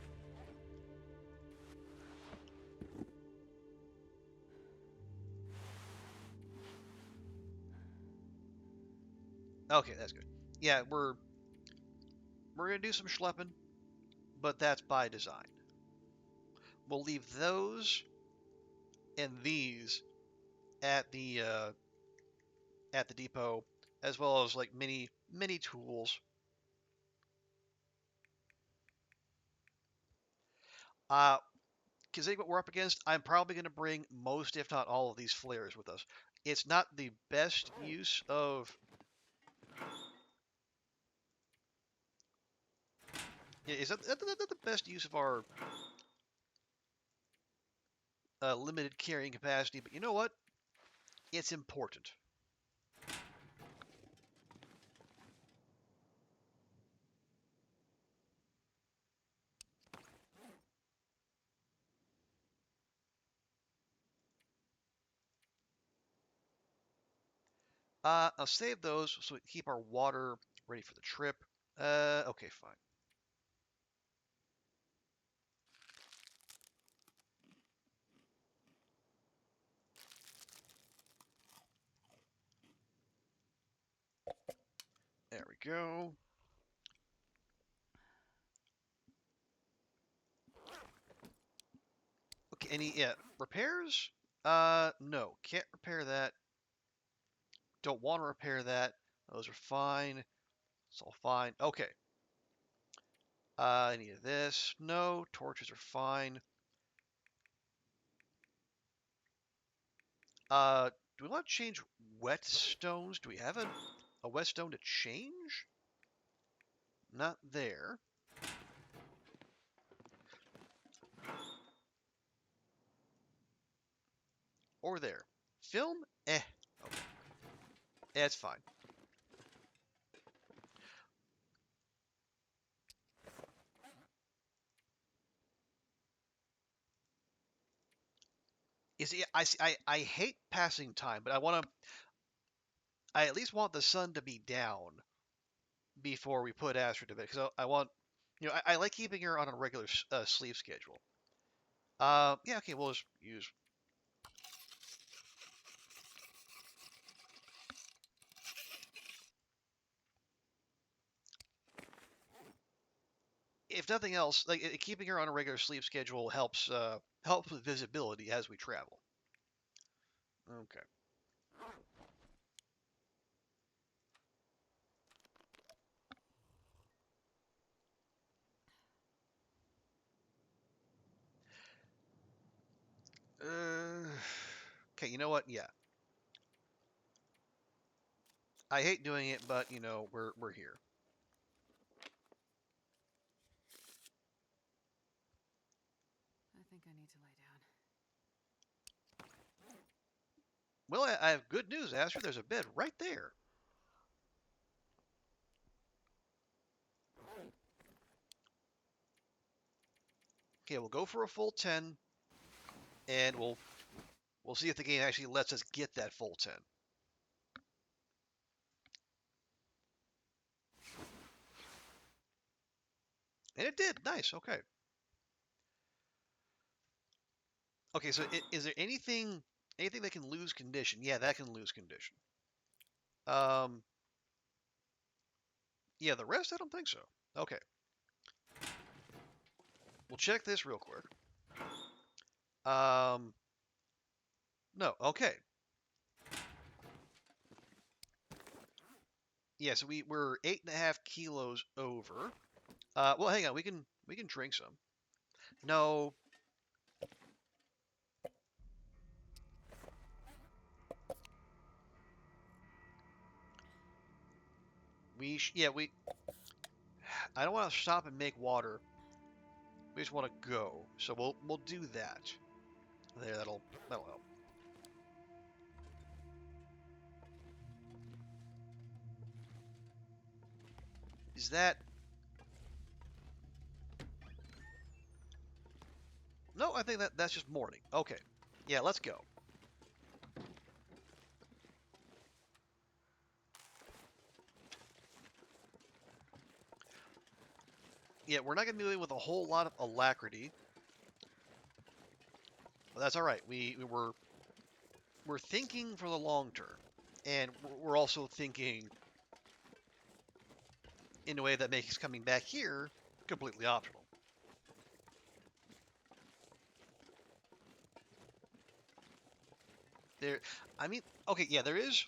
Okay, that's good. Yeah, we're gonna do some schlepping, but that's by design. We'll leave those and these at the depot, as well as like mini tools. Uh, Considering what we're up against, I'm probably going to bring most, if not all, of these flares with us. It's not the best use of. Is that the best use of our limited carrying capacity? But you know what? It's important. I'll save those so we keep our water ready for the trip. Okay, fine. go. Okay, any repairs? No, can't repair that. Don't want to repair that. Those are fine. It's all fine. Okay. Any of this? No. Torches are fine. Do we want to change whetstones? Do we have a whetstone to change? Not there. Or there. Film? Eh. Okay. That's fine. You see, I hate passing time, but I at least want the sun to be down before we put Astrid to bed, because I want, I like keeping her on a regular sleep schedule. Yeah, okay, we'll just use. If nothing else, like keeping her on a regular sleep schedule helps with visibility as we travel. Okay. Uh, okay, you know what? Yeah, I hate doing it, but we're here. I think I need to lie down. Well, I have good news, Astrid. There's a bed right there. Okay, we'll go for a full 10, and we'll see if the game actually lets us get that full 10. And it did. Nice. Okay. Okay. So is there anything that can lose condition? Yeah, that can lose condition. Um. Yeah, the rest I don't think so. Okay. We'll check this real quick. Um. No. Okay. Yeah. So we're 8.5 kilos over. Well, hang on. We can drink some. No. Yeah, I don't want to stop and make water. We just want to go. So we'll do that. There, that'll help. Is that? No, I think that's just morning. Okay. Yeah, let's go. Yeah, we're not gonna be dealing with a whole lot of alacrity, but that's all right. We're thinking for the long term, and we're also thinking in a way that makes coming back here completely optional. There, I mean, okay, yeah, there is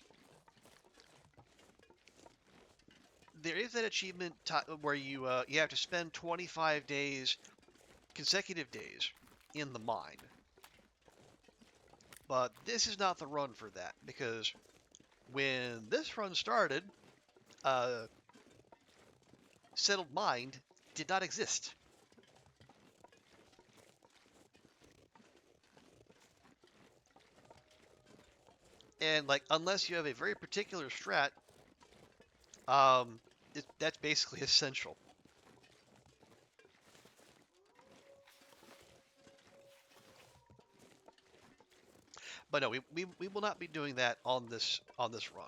that achievement where you have to spend 25 days, consecutive days, in the mine. But this is not the run for that, because when this run started, uh, settled mind did not exist. And like, unless you have a very particular strat, um, that's basically essential. But no, we will not be doing that on this run.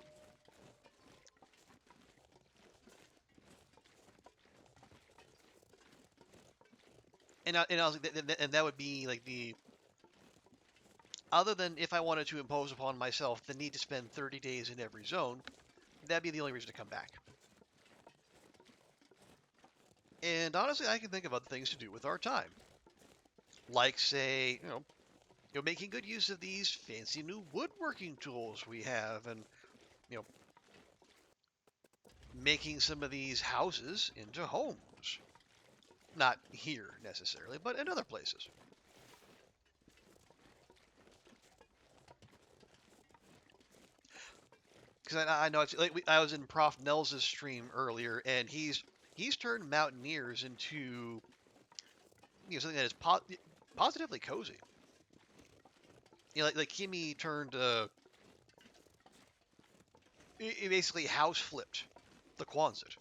And that would be like the other than if I wanted to impose upon myself the need to spend 30 days in every zone, that'd be the only reason to come back. And honestly, I can think of other things to do with our time, like say, making good use of these fancy new woodworking tools we have, and you know, making some of these houses into homes. Not here necessarily, but in other places. Because I know it's like I was in Prof Nels's stream earlier, and he's turned mountaineers into something that is positively cozy. Like Kimmy turned he basically house flipped the Quonset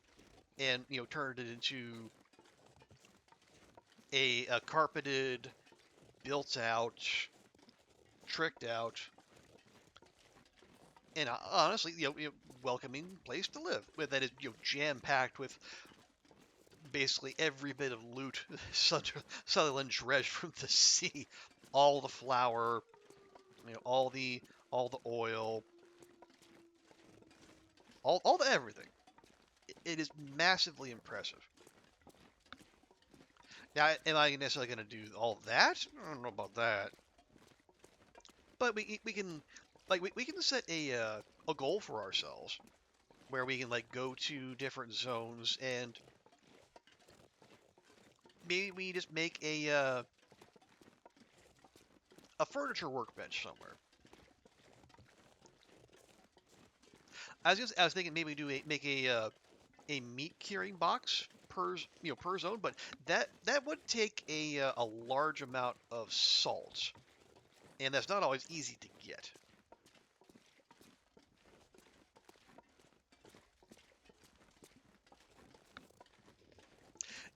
and turned it into a carpeted, built out, tricked out, and honestly welcoming place to live. With that is jam packed with basically every bit of loot Sutherland dredged from the sea, all the flour, all the oil, all the everything. It is massively impressive. Now, am I necessarily going to do all that? I don't know about that, but we can we can set a goal for ourselves where we can go to different zones, and maybe we just make a furniture workbench somewhere. I was thinking maybe make a meat curing box per zone, but that would take a large amount of salt, and that's not always easy to get.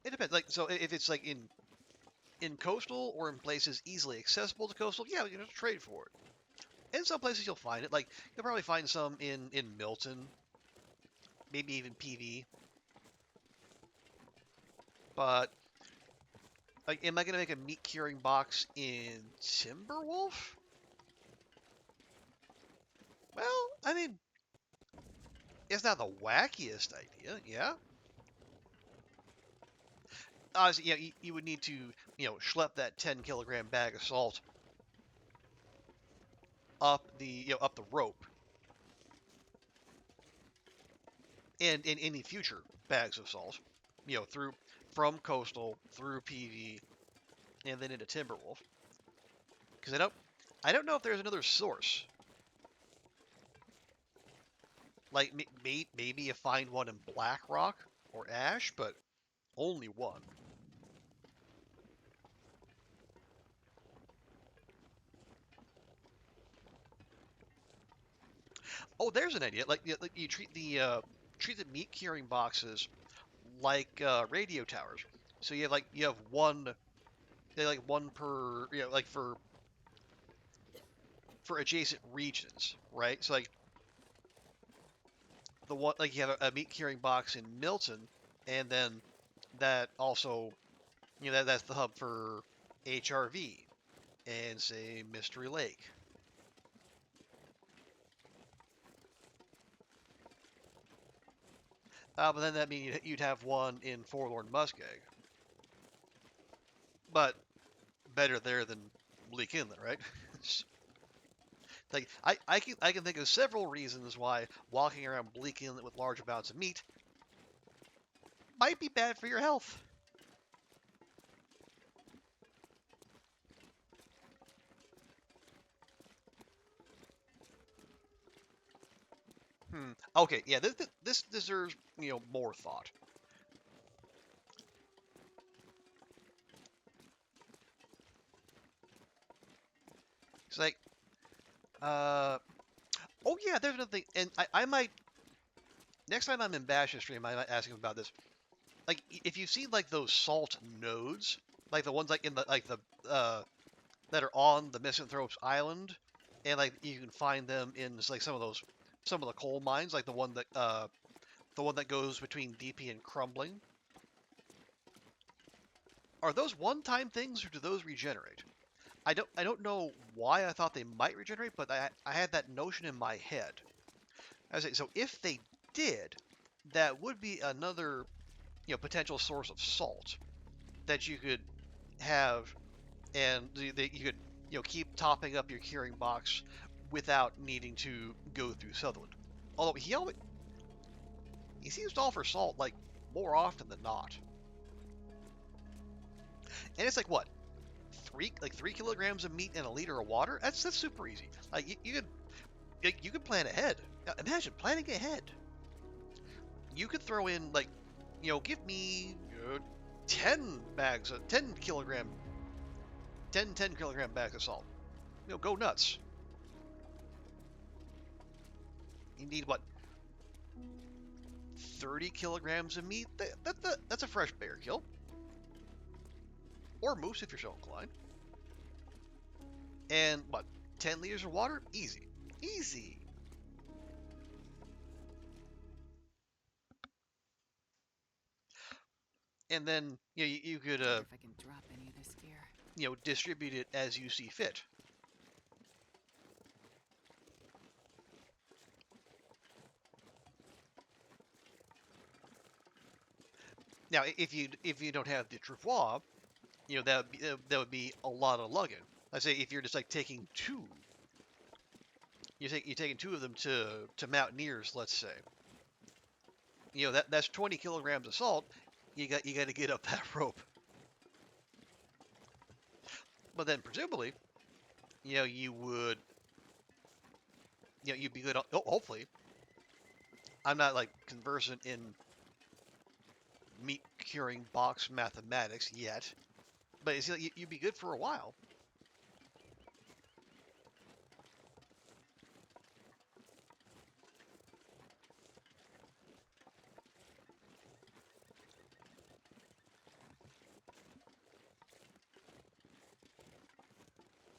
It depends. Like so, if it's like in coastal or in places easily accessible to coastal, yeah, you have to trade for it. In some places you'll find it. Like you'll probably find some in Milton, maybe even PV. But like, am I gonna make a meat curing box in Timberwolf? Well, I mean, it's not the wackiest idea, yeah. Obviously, yeah, you would need to, schlep that 10-kilogram bag of salt up the rope, and in any future bags of salt, through from coastal through PV and then into Timberwolf. Because I don't know if there's another source. Like maybe you find one in Blackrock or Ash, but only one. Oh, there's an idea. Like you treat the meat curing boxes like radio towers. So you have one, they like one per like for adjacent regions, right? So like the one like you have a meat curing box in Milton, and then that also that's the hub for HRV and say Mystery Lake. But then that means you'd have one in Forlorn Muskeg, but better there than Bleak Inlet, right? Like I can think of several reasons why walking around Bleak Inlet with large amounts of meat might be bad for your health. Okay, yeah, this deserves more thought. It's like, oh yeah, there's another thing, and I might next time I'm in Bash's stream, I might ask him about this. Like, if you see like those salt nodes, like the ones like in the that are on the Misanthropes Island, and like you can find them in just, like some of the coal mines, like the one that goes between DP and Crumbling. Are those one-time things, or do those regenerate? I don't know why I thought they might regenerate, but I had that notion in my head. I say so if they did, that would be another potential source of salt that you could have, and that you could keep topping up your curing box without needing to go through Sutherland. Although he seems to offer salt like more often than not, and it's like what 3 kilograms of meat and a liter of water. That's super easy. Like you could plan ahead. Imagine planning ahead. You could throw in like give me 10 bags of 10 kilogram bags of salt. Go nuts. You need what 30 kilograms of meat. That's a fresh bear kill, or moose if you're so inclined. And what 10 liters of water? Easy, easy. And then you could Wonder if I can drop any of this gear. distribute it as you see fit. Now, if you don't have the travois, that would be a lot of lugging. I say if you're just like taking two, you're taking two of them to mountaineers, let's say. That's 20 kilograms of salt. You got to get up that rope. But then presumably, you would, you'd be good. Hopefully, I'm not like conversant in meat curing box mathematics yet, but you'd be good for a while.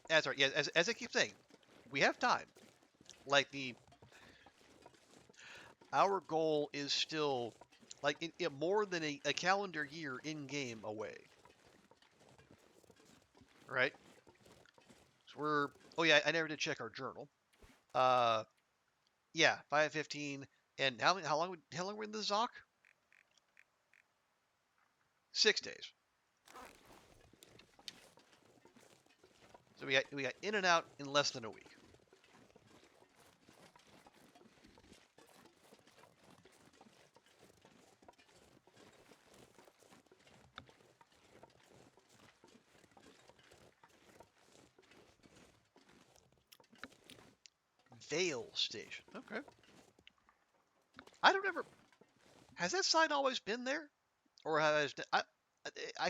That's right. Yeah, as I keep saying, we have time. Like our goal is still like more than a calendar year in game away, right? So we're oh yeah, I never did check our journal. Uh, yeah, 5:15, and how long were we in the Zoc? 6 days. So we got in and out in less than a week. Vale Station. Okay. I don't ever. Has that sign always been there, or I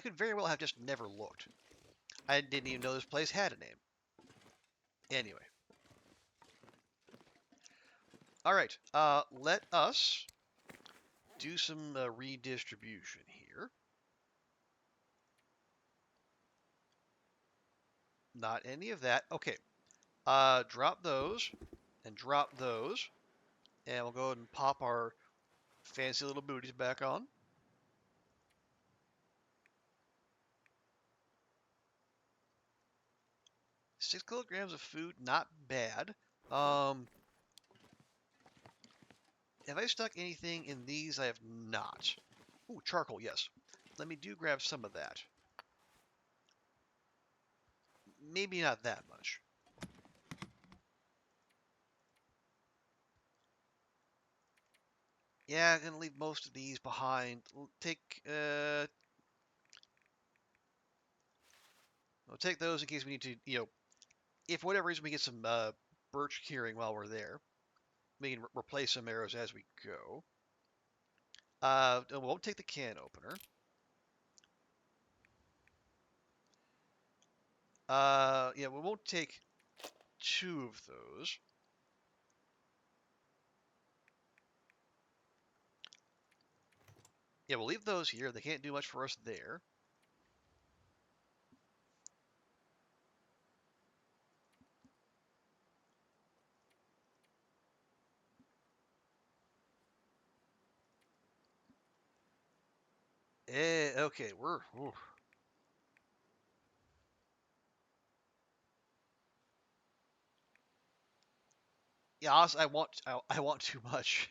could very well have just never looked. I didn't even know this place had a name. Anyway. All right. Let us do some redistribution here. Not any of that. Okay. Drop those and drop those, and we'll go ahead and pop our fancy little booties back on. Six kilograms of food, not bad. Um, have I stuck anything in these? I have not. Ooh, charcoal, yes. Let me grab some of that. Maybe not that much. Yeah, I'm gonna leave most of these behind. We'll take those in case we need to, if for whatever reason we get some birch curing while we're there. We can replace some arrows as we go. We won't take the can opener. Yeah, we won't take two of those. Yeah, we'll leave those here. They can't do much for us there. Okay, we're. Ooh. Yeah, honestly, I want too much.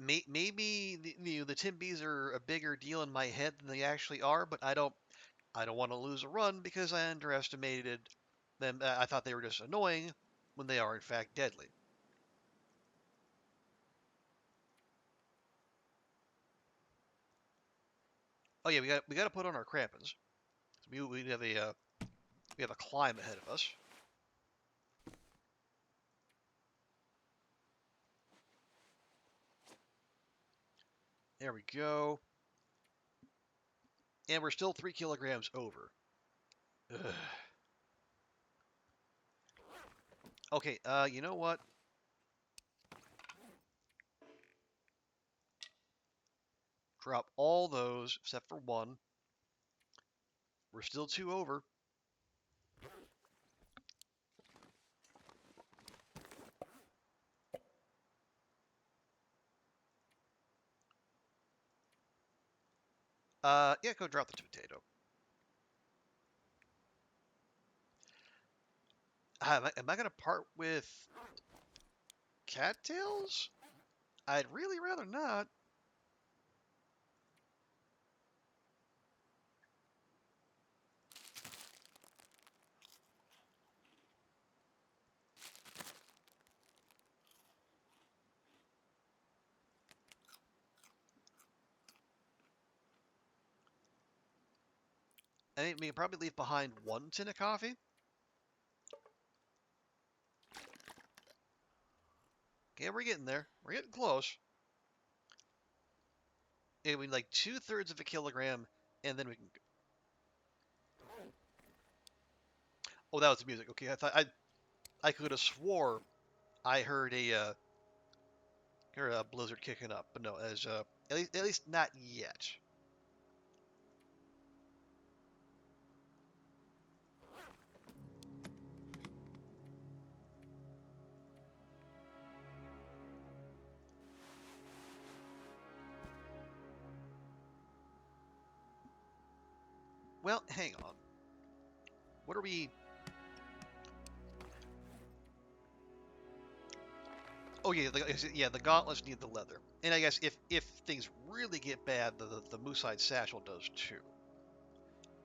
maybe the Timbies are a bigger deal in my head than they actually are, but I don't want to lose a run because I underestimated them. I thought they were just annoying when they are in fact deadly. Oh yeah, we got to put on our crampons. We have a climb ahead of us. There we go. And we're still 3 kilograms over. Ugh. Okay, you know what? Drop all those except for one. We're still 2 over. Yeah, go drop the potato. Am I gonna part with cattails? I'd really rather not. I think we can probably leave behind 1 tin of coffee. Okay, we're getting there. We're getting close. Yeah, we need like 2/3 of a kilogram, and then we can. Oh, that was the music. Okay, I could have swore I heard a blizzard kicking up, but no, as at least not yet. Well, hang on. What are we? Oh yeah, the gauntlets need the leather, and I guess if things really get bad, the moose-hide satchel does too.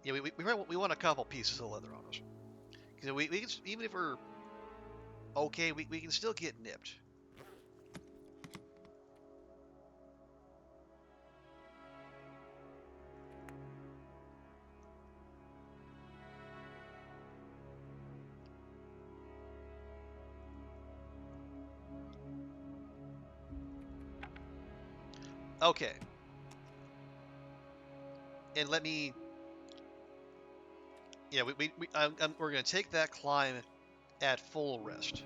Yeah, we want a couple pieces of leather on us. Because we can, even if we're okay, we can still get nipped. Okay, and let me. Yeah, we're gonna take that climb at full rest.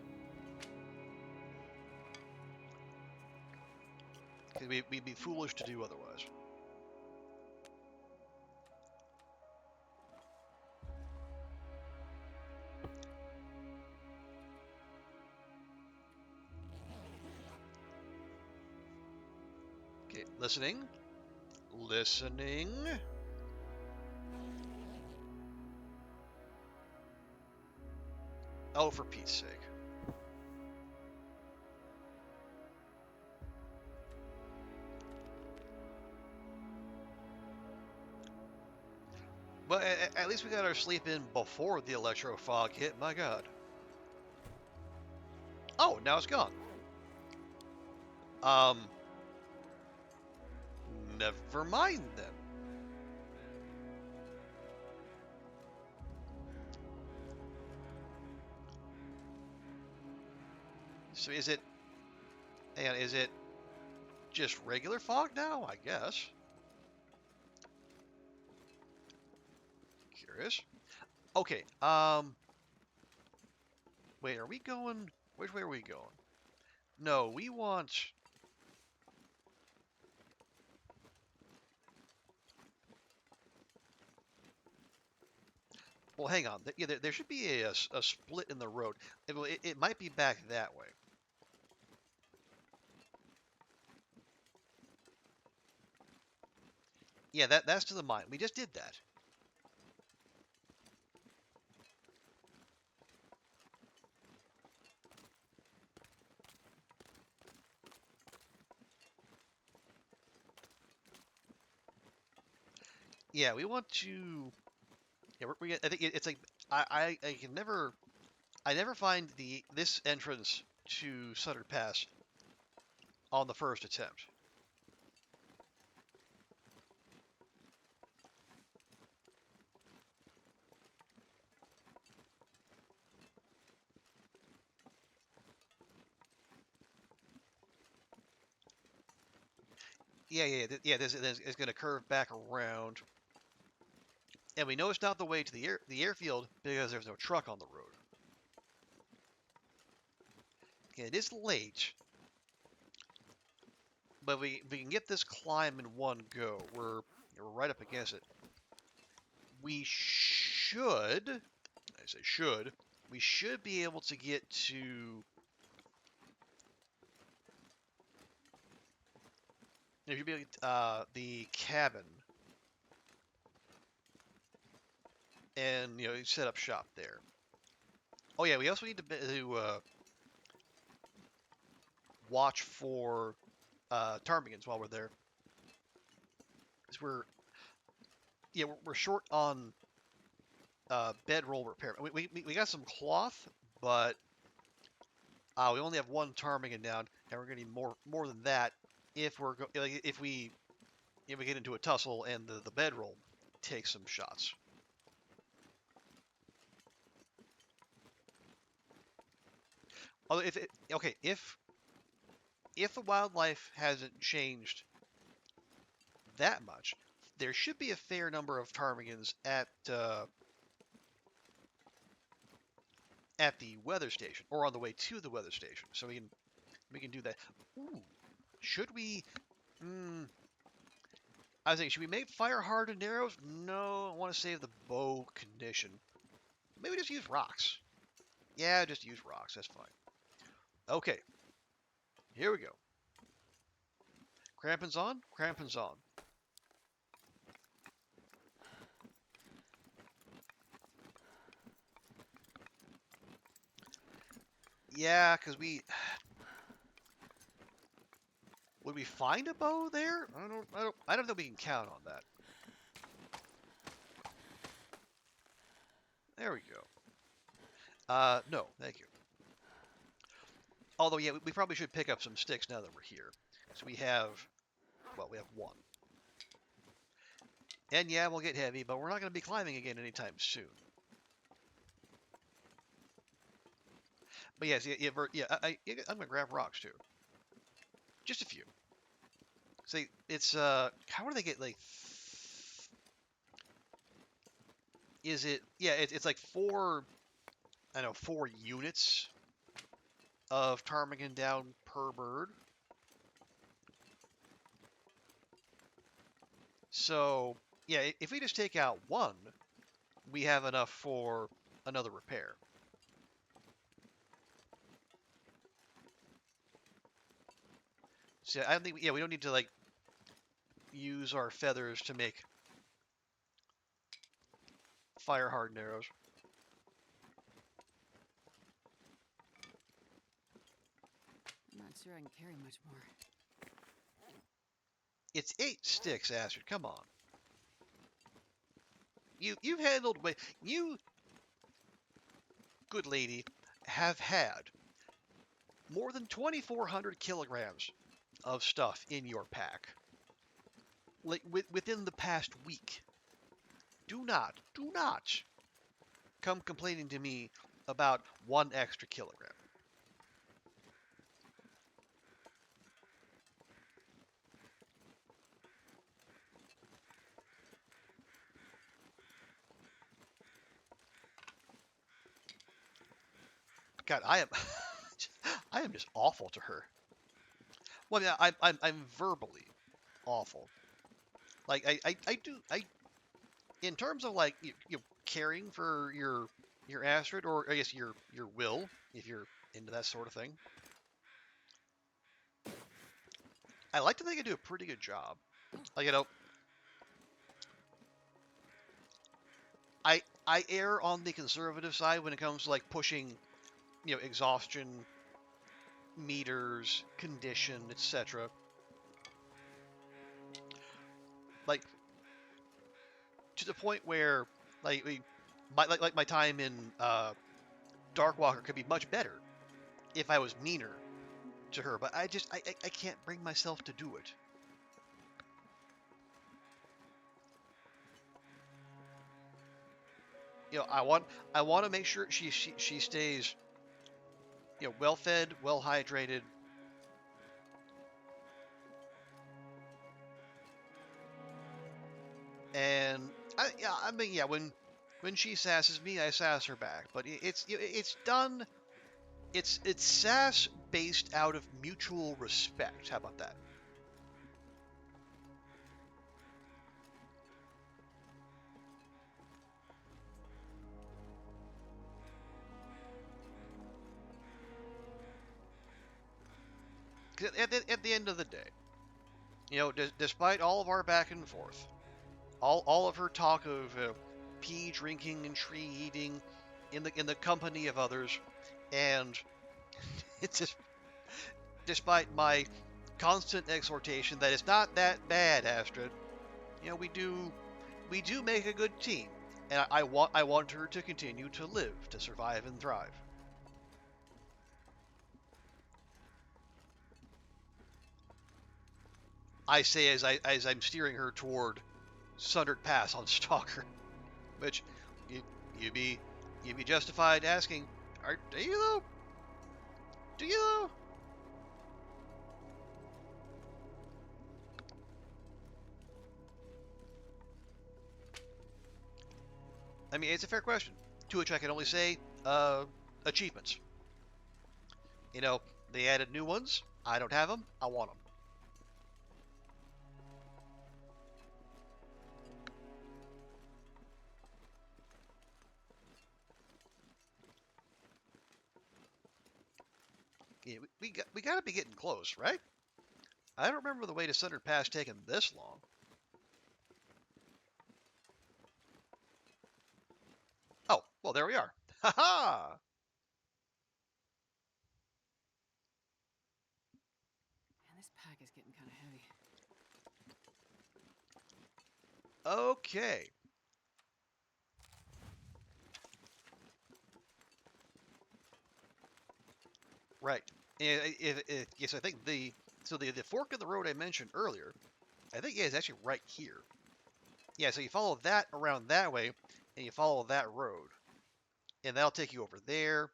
Because we'd be foolish to do otherwise. Okay, listening. Listening. Oh, for Pete's sake. But at least we got our sleep in before the electro fog hit. My God. Oh, now it's gone. Um, never mind then. So is it just regular fog now? I guess. Curious. Okay. Wait, are we going? Which way are we going? No, we want. Well, hang on. Yeah, there should be a split in the road. It might be back that way. Yeah, that's to the mine. We just did that. Yeah, we want to. Yeah, I think it's like I can never I never find this entrance to Sutter Pass on the first attempt. Yeah. This is going to curve back around, and we know it's not the way to the airfield because there's no truck on the road. Okay, it is late, but we can get this climb in one go. We're right up against it. We should, I say should, we should be able to get to. If you be the cabin, and you set up shop there. Oh yeah, we also need to watch for ptarmigans while we're there, because we're short on bedroll repair. We got some cloth, but we only have one ptarmigan down, and we're gonna need more than that if we get into a tussle and the bedroll takes some shots. Although if the wildlife hasn't changed that much, there should be a fair number of ptarmigans at the weather station or on the way to the weather station, so we can do that. Ooh, should we? Mm, I was thinking, should we make fire hardened arrows? No, I want to save the bow condition. Maybe just use rocks. Yeah, just use rocks. That's fine. Okay, here we go. Crampons on. Crampons on. Yeah, because would we find a bow there? I don't know if we can count on that. There we go. No, thank you. Although, yeah, we probably should pick up some sticks now that we're here. So we have one. And yeah, we'll get heavy, but we're not going to be climbing again anytime soon. But yes, I'm going to grab rocks too. Just a few. See, it's, how do they get, like, it's like I don't know, 4 units of ptarmigan down per bird. So, yeah, if we just take out one, we have enough for another repair. So I don't think, we don't need to, like, use our feathers to make fire hardened arrows. I'm not sure I can carry much more. It's 8 sticks, Astrid. Come on. You've handled you, good lady, have had more than 2,400 kilograms of stuff in your pack, like within the past week. Do not come complaining to me about 1 extra kilogram. God, I am, I am just awful to her. Well, yeah, I'm verbally awful. Like I do in terms of like caring for your Astrid, or I guess your will, if you're into that sort of thing. I like to think I do a pretty good job. Like I err on the conservative side when it comes to like pushing exhaustion meters, condition, etc. Like to the point where like like my time in Darkwalker could be much better if I was meaner to her, but I can't bring myself to do it. I want to make sure she stays well fed, well hydrated, and I mean when she sasses me, I sass her back, but it's done. It's sass based out of mutual respect. How about that? At the end of the day, despite all of our back and forth, all of her talk of pea drinking and tree eating in the company of others, and it's just despite my constant exhortation that it's not that bad, Astrid. We do make a good team, and I want her to continue to live, to survive and thrive. I say as I'm steering her toward Sundered Pass on Stalker, which you you be you be justified asking, do you though? Do you though? I mean, it's a fair question. To which I can only say, achievements. You know, they added new ones. I don't have them. I want them. Yeah, we got to be getting close, right? I don't remember the way to Sundered Pass taking this long. Oh, well, there we are. Ha ha! Man, this pack is getting kind of heavy. Okay. Right. Yes, I think the fork in the road I mentioned earlier, I think is actually right here. Yeah, so you follow that around that way, and you follow that road, and that'll take you over there,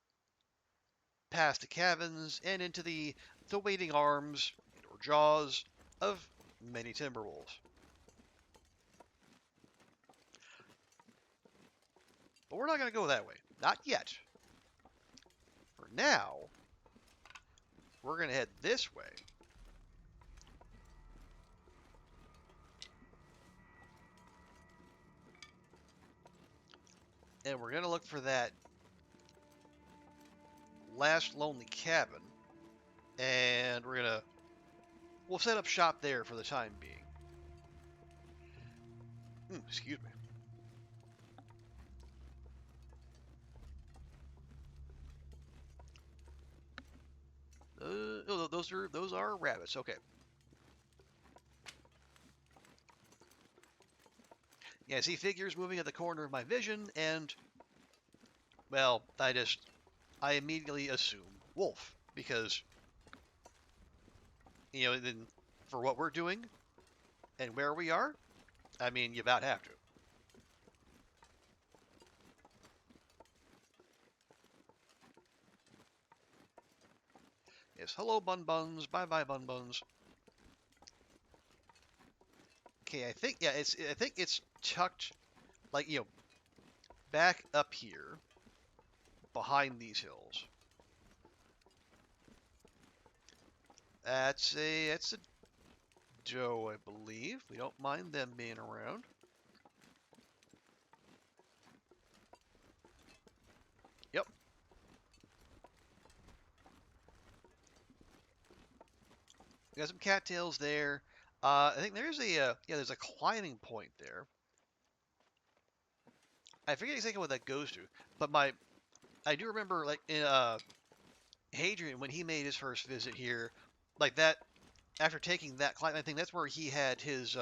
past the cabins, and into the waiting arms or jaws of many timber wolves. But we're not going to go that way. Not yet. For now, we're going to head this way. And we're going to look for that last lonely cabin. And we'll set up shop there for the time being. Excuse me. Oh, those are rabbits. Okay. Yeah, I see figures moving at the corner of my vision, and well, I immediately assume wolf because then for what we're doing and where we are, I mean, you about have to. Yes, hello bun buns, bye bye bun buns. Okay, I think it's tucked like back up here behind these hills. That's a doe, I believe. We don't mind them being around. Yep. We got some cattails there. I think there's a climbing point there. I forget exactly what that goes to, but I do remember like in Hadrian when he made his first visit here, like that after taking that climb, I think that's where he had his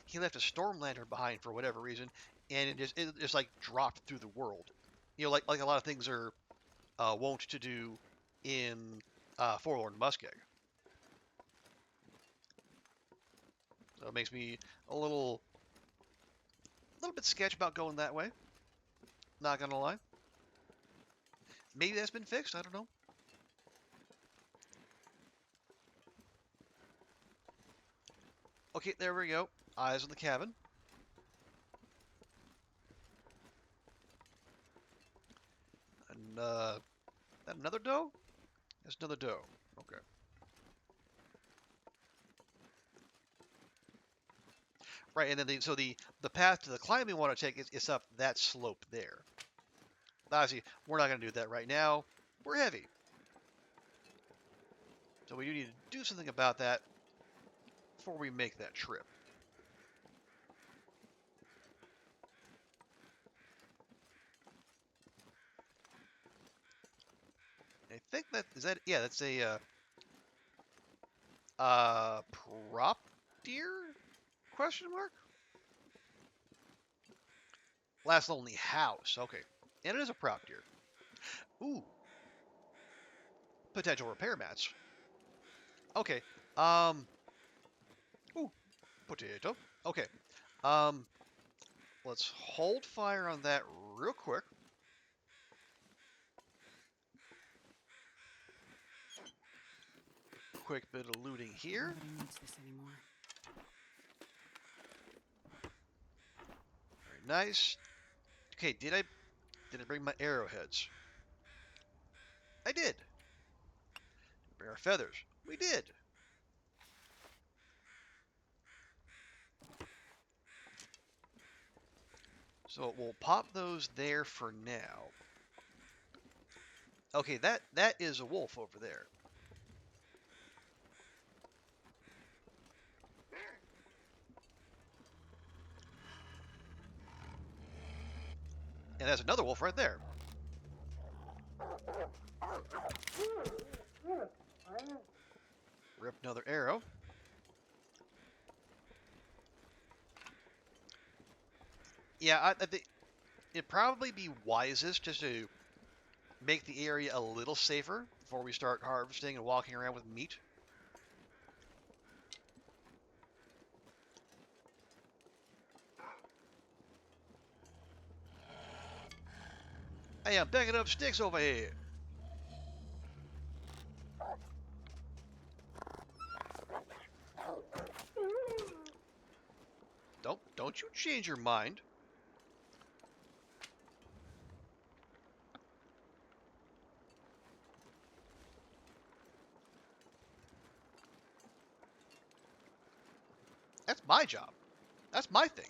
he left a storm lantern behind for whatever reason, and it just like dropped through the world. You know, like a lot of things are wont to do in Forlorn Muskeg. So it makes me a little bit sketch about going that way. Not gonna lie. Maybe that's been fixed. I don't know. Okay, there we go. Eyes on the cabin. And that another doe? That's another doe. Okay. Right, and then the path to the climb we want to take is up that slope there. Obviously, we're not going to do that right now. We're heavy. So we do need to do something about that before we make that trip. I think that is that. Yeah, that's a prop deer? Question mark. Last lonely house. Okay, and it is a prop deer. Ooh, potential repair mats. Okay. Um. Ooh, potato. Okay. Um. Let's hold fire on that real quick. Quick bit of looting here. Nobody needs this anymore. Very nice. Okay, did I bring my arrowheads? I did. Bring our feathers. We did. So we'll pop those there for now. Okay, that is a wolf over there. And that's another wolf right there. Rip another arrow. Yeah, I think it'd probably be wisest just to make the area a little safer before we start harvesting and walking around with meat. Hey, I'm picking up sticks over here. Don't you change your mind. That's my job. That's my thing.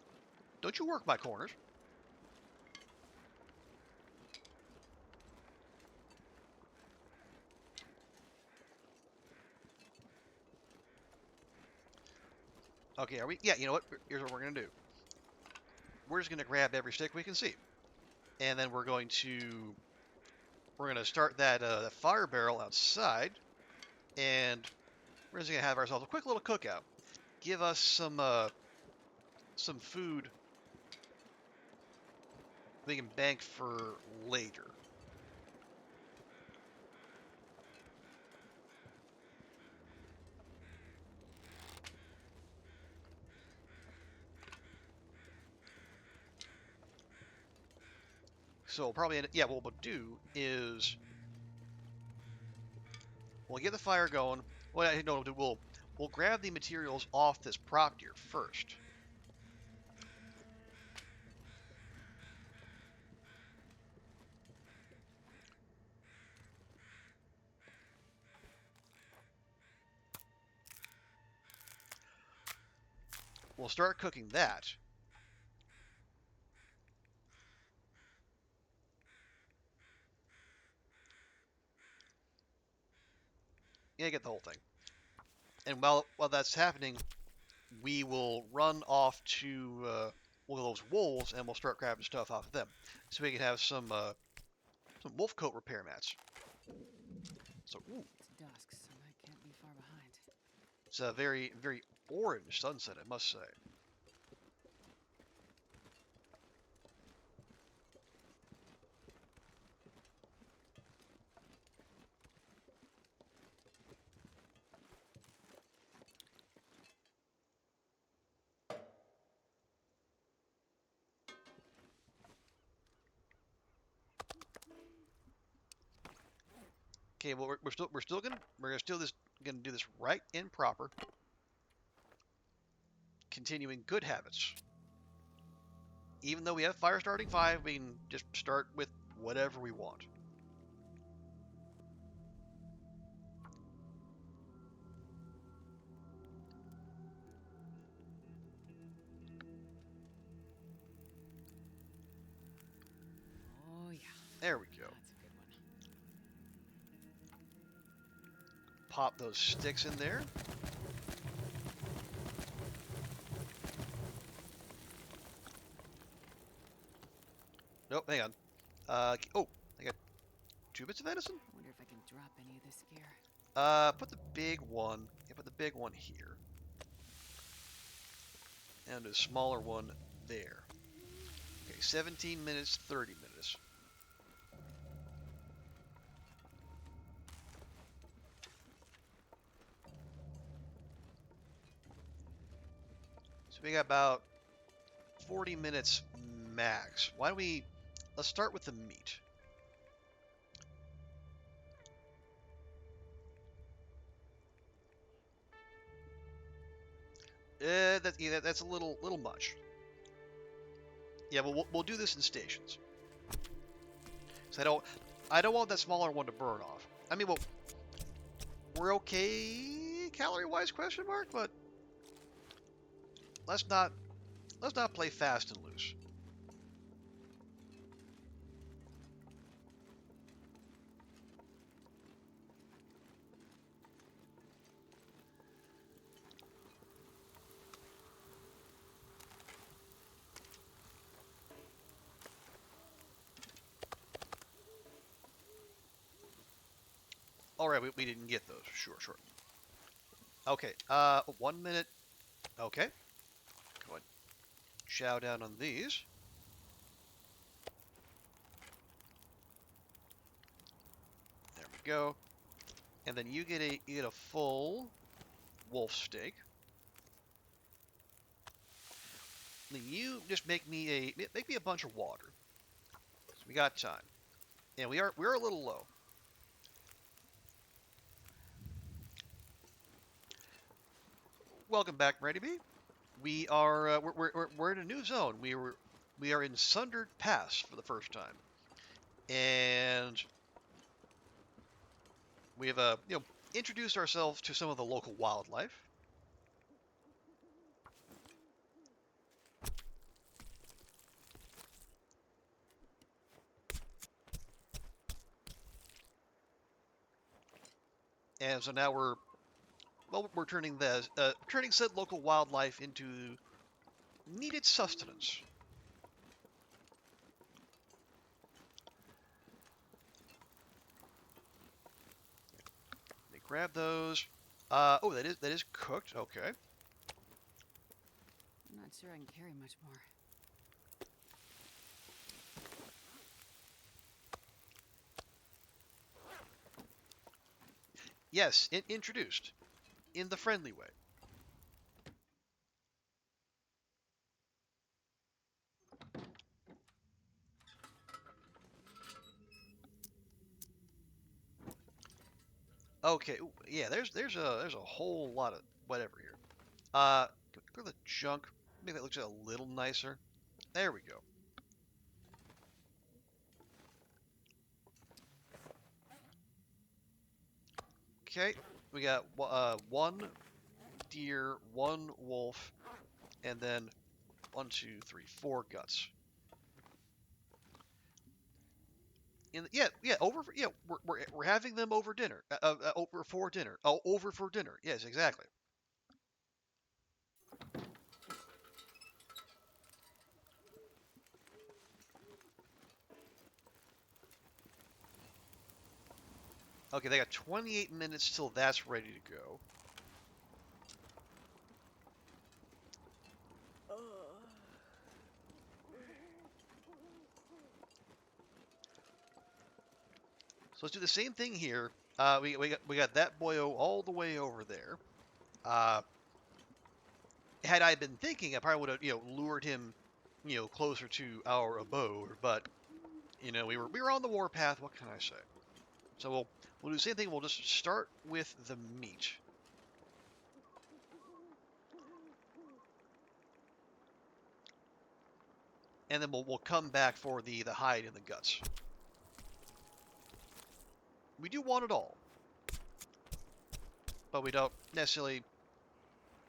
Don't you work my corners. Okay, are we? Yeah, you know what? Here's what we're gonna do. We're just gonna grab every stick we can see, and then we're gonna start that fire barrel outside, and we're just gonna have ourselves a quick little cookout. Give us some food we can bank for later. So probably, yeah, what we'll do is we'll get the fire going. Well, no, we'll grab the materials off this prop deer first. We'll start cooking that. Yeah, get the whole thing. And while that's happening, we will run off to one of those wolves and we'll start grabbing stuff off of them, so we can have some wolf coat repair mats. So ooh, It's dusk, so I can't be far behind. it's a very orange sunset, I must say. Okay, well we're gonna do this right and proper, continuing good habits. Even though we have fire starting 5, we can just start with whatever we want. Oh, yeah. There we go. That's a good one. Pop those sticks in there. Nope, hang on. Oh, I got 2 bits of medicine? I wonder if I can drop any of this gear. Put the big one. Yeah, put the big one here. And a smaller one there. Okay, 17 minutes, 30 minutes. So we got about 40 minutes max. Why don't we... Let's start with the meat. That's a little much. Yeah, we'll do this in stations. So I don't want that smaller one to burn off. I mean, well, we're okay calorie-wise, question mark, but let's not play fast and loose. All right, we didn't get those. Sure. Okay, 1 minute. Okay. Go ahead. Chow down on these. There we go. And then you get a full wolf steak. Then you just make me a bunch of water. So we got time. And we're a little low. Welcome back, Ready Bee. We are we're in a new zone. We are in Sundered Pass for the first time, and we have introduced ourselves to some of the local wildlife. And so now we're turning said local wildlife into needed sustenance. Let me grab those. Oh, that is cooked. Okay. I'm not sure I can carry much more. Yes, introduced in the friendly way. Okay. Ooh, yeah. There's a whole lot of whatever here. Go to the junk. Make that look just a little nicer. There we go. Okay. We got one deer, one wolf, and then 1, 2, 3, 4 guts. We're having them over dinner. Over for dinner. Oh, over for dinner. Yes, exactly. Okay, they got 28 minutes till that's ready to go. So let's do the same thing here. We got that boyo all the way over there. Uh, had I been thinking, I probably would have lured him closer to our abode. But we were on the warpath. What can I say? So we'll do the same thing. We'll just start with the meat. And then we'll come back for the hide and the guts. We do want it all, but we don't necessarily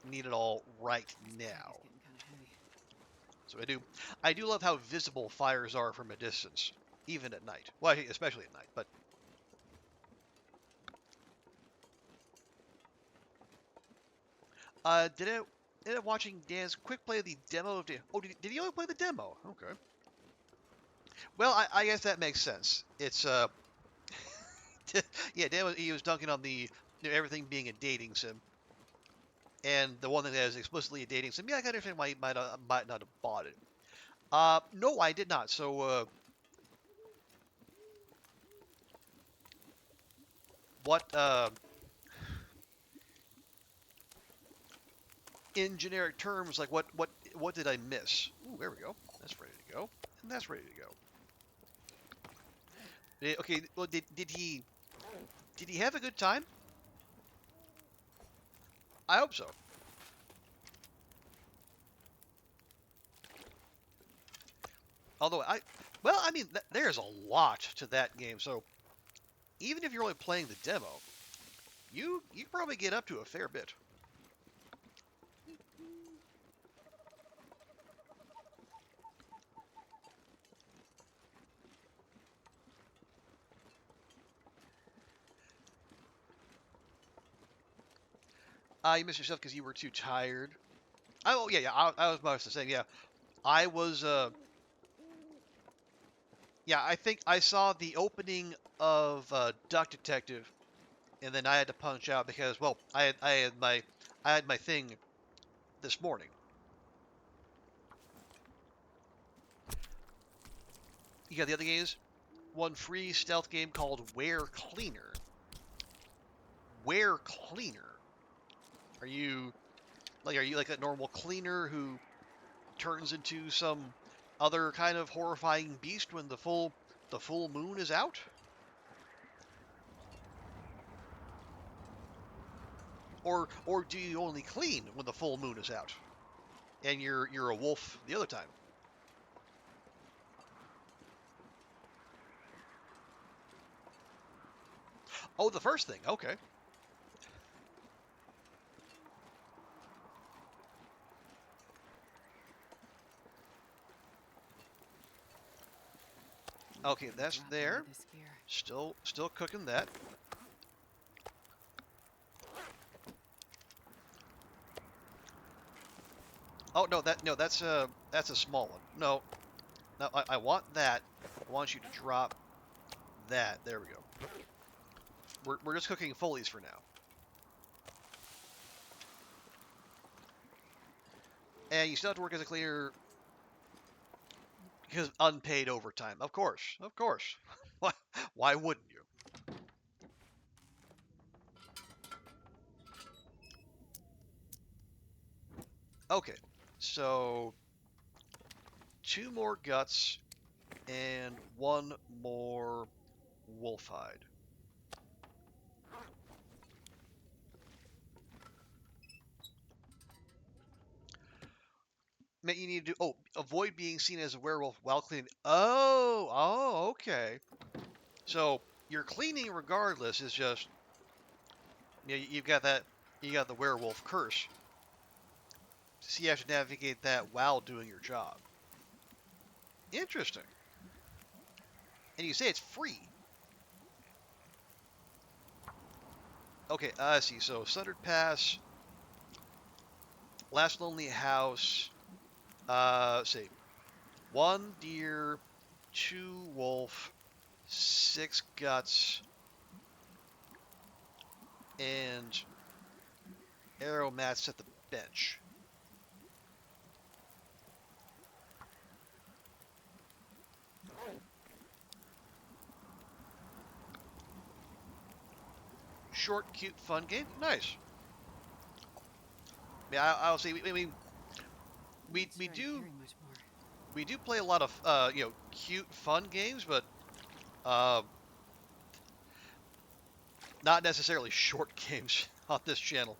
need it all right now. So I do love how visible fires are from a distance, even at night. Well, especially at night. But did I end up watching Dan's quick play of the demo of? Oh, did he only play the demo? Okay. Well, I guess that makes sense. It's yeah, Dan he was dunking on the everything being a dating sim, and the one thing that is explicitly a dating sim. Yeah, I can understand why he might not have bought it. No, I did not. So what in generic terms, like what did I miss? Ooh, there we go. That's ready to go, and that's ready to go. Okay, well, did he have a good time? I hope so. Although well, I mean, there's a lot to that game. So even if you're only playing the demo, you probably get up to a fair bit. You missed yourself because you were too tired. Oh yeah, yeah. I was about to say yeah. I was yeah. I think I saw the opening of Duck Detective, and then I had to punch out because well, I had my thing this morning. You got the other games. One free stealth game called Where Cleaner. Where Cleaner. Are you like a normal cleaner who turns into some other kind of horrifying beast when the full moon is out? Or do you only clean when the full moon is out? And you're a wolf the other time. Oh, the first thing. Okay. Okay, that's there. Still cooking that. Oh no, that's a small one. No, no, I want that. I want you to drop that. There we go. We're just cooking Foley's for now. And you still have to work as a cleaner because unpaid overtime. Of course, of course. Why wouldn't you? Okay, so 2 more guts and 1 more wolf hide. You need to do. Oh, avoid being seen as a werewolf while cleaning. Oh, okay. So you're cleaning regardless. Is just you've got that. You got the werewolf curse. So you have to navigate that while doing your job. Interesting. And you say it's free. Okay, I see. So Sundered Pass, Last Lonely House. Say 1 deer, 2 wolf, 6 guts, and arrow mats at the bench. Short, cute, fun game. Nice. Yeah, I'll say. I mean, we do play a lot of cute, fun games, but uh, not necessarily short games on this channel.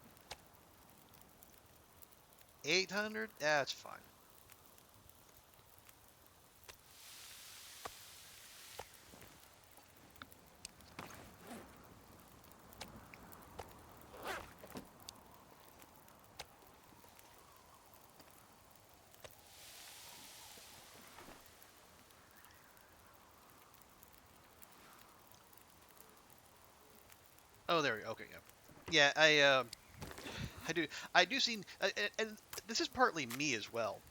800? That's fine. Oh, there we go. Okay, yeah. Yeah, I do see, and this is partly me as well.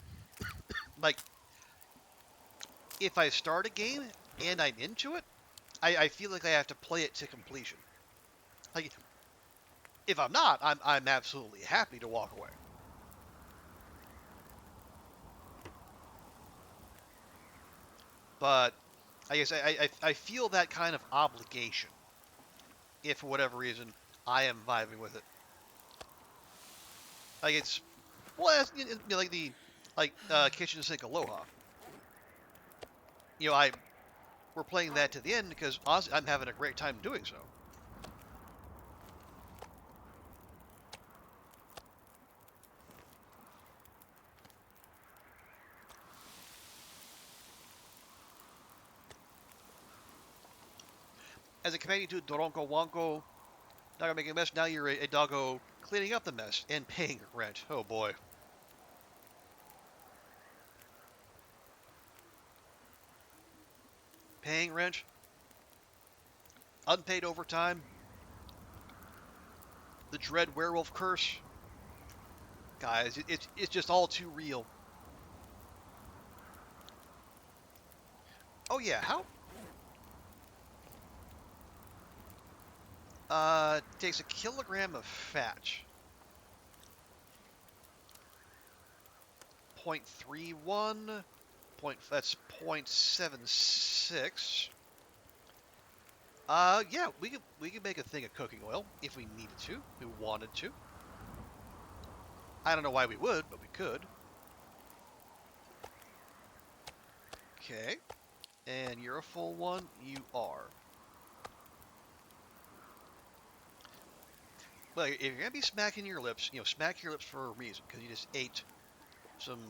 Like, if I start a game and I'm into it, I feel like I have to play it to completion. Like, if I'm not, I'm absolutely happy to walk away. But I guess I feel that kind of obligation if for whatever reason I am vibing with it. Like it's well, it's, like the kitchen sink aloha. I we're playing that to the end because honestly, I'm having a great time doing so. As a companion to Doronko Wonko, Doggo making a mess. Now you're a doggo cleaning up the mess and paying rent. Oh boy. Paying rent, unpaid overtime, the dread werewolf curse. Guys, it's just all too real. Oh yeah, how? Takes a kilogram of fat. 0.31. That's 0.76. Yeah, we could make a thing of cooking oil if we needed to, if we wanted to. I don't know why we would, but we could. Okay. And you're a full one. You are. Well, if you're gonna be smacking your lips, smack your lips for a reason, because you just ate some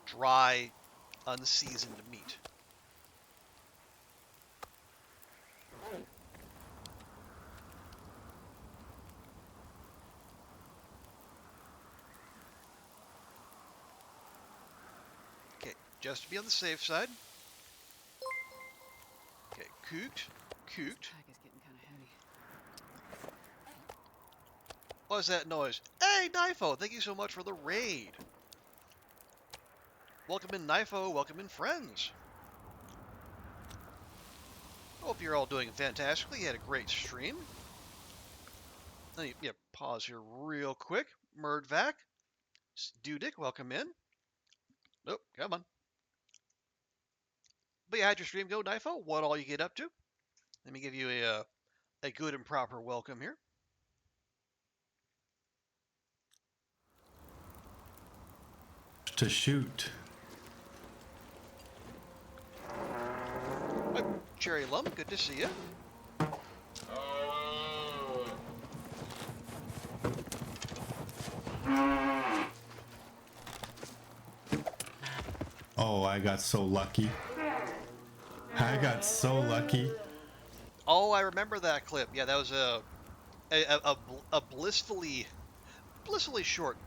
dry, unseasoned meat. Okay, just to be on the safe side. Okay, cooked. This pack is getting kind of heavy. What's that noise? Hey, Nifo, thank you so much for the raid. Welcome in, Nifo. Welcome in, friends. Hope you're all doing fantastically. You had a great stream. Let me pause here real quick. Murdvac. Dudick, welcome in. Oh, come on. But yeah, how'd your stream go, Nifo? What all you get up to? Let me give you a good and proper welcome here. To shoot. Cherry Lump, good to see you. Oh, I got so lucky. I got so lucky. Oh, I remember that clip. Yeah, that was a blissfully short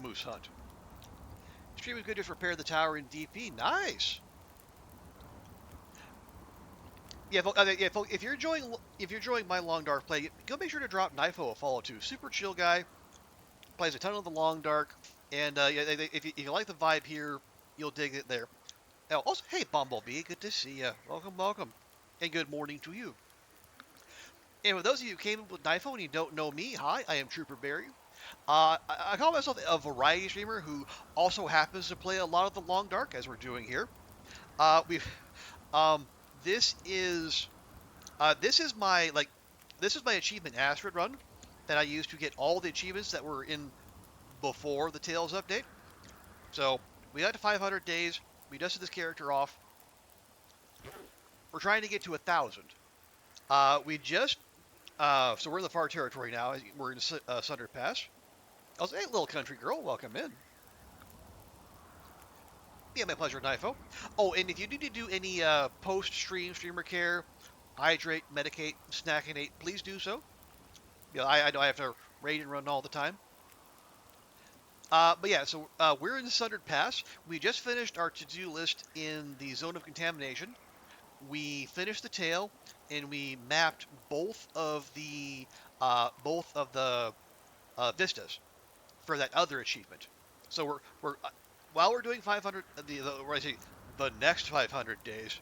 moose hunt. Stream was good, just repair the tower in DP. Nice. Yeah, if you're enjoying my Long Dark play, go make sure to drop Nifo a follow too. Super chill guy, plays a ton of the Long Dark, and if you like the vibe here, you'll dig it there. Also, hey Bumblebee, good to see you. Welcome, and good morning to you. And for those of you who came in with Nifo and you don't know me, hi, I am Trooper Barry. I call myself a variety streamer who also happens to play a lot of the Long Dark, as we're doing here. We've this is my Achievement Astrid run that I used to get all the achievements that were in before the Tales update. So we got to 500 days. We dusted this character off. We're trying to get to 1,000. We just So we're in the far territory now. We're in Sunder Pass. I was, hey, little country girl, welcome in. Yeah, my pleasure, Knifo. Oh, and if you need to do any post-stream streamer care, hydrate, medicate, snackinate, please do so. I know I have to raid and run all the time. But yeah, so we're in the Sundered Pass. We just finished our to-do list in the zone of contamination. We finished the tail, and we mapped both of the vistas for that other achievement. So we're while we're doing 500 the next 500 days,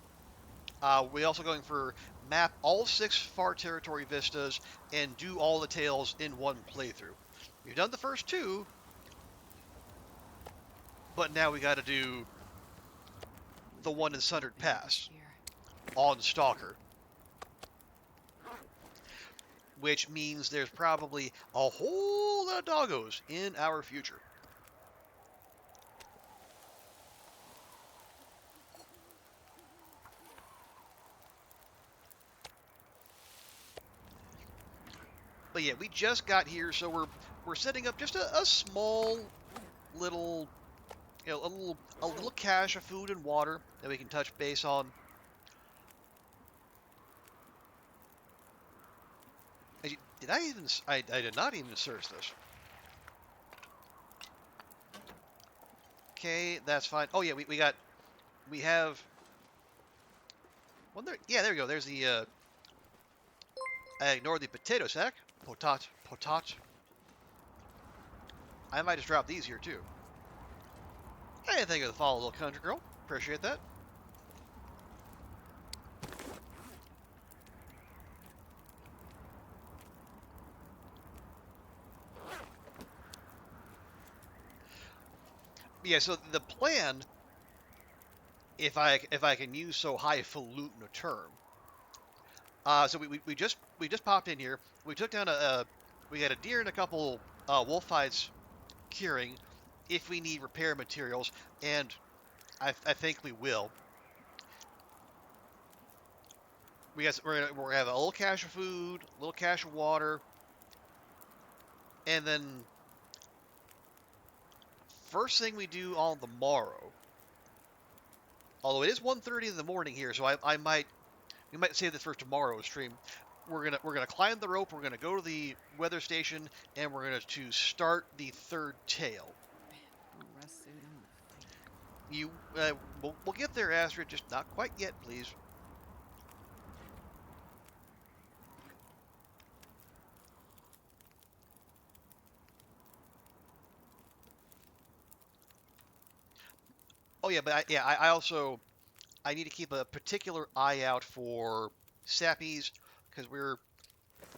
we also going for map all 6 far territory vistas and do all the tails in one playthrough. We've done the first 2, but now we got to do the one in Sundered Pass on Stalker, which means there's probably a whole lot of doggos in our future. But yeah, we just got here, so we're setting up just a small little, a little cache of food and water that we can touch base on. Did I even? I did not even search this. Okay, that's fine. Oh yeah, we have. Well, there we go. There's the. I ignored the potato sack. Potat. I might just drop these here too. Hey, thank you for the follow, little country girl. Appreciate that. Yeah, so the plan, if I can use so highfalutin a term, so we just popped in here. We took down we got a deer and a couple wolf hides curing if we need repair materials, and I think we will. We're gonna have a little cache of food, a little cache of water, and then first thing we do on the morrow. Although it is 1:30 in the morning here, so we might save this for tomorrow's stream. We're gonna climb the rope. We're gonna go to the weather station, and we're gonna to start the third tail. You we'll get there, Astrid. Just not quite yet, please. Oh yeah, but I also I need to keep a particular eye out for sappies because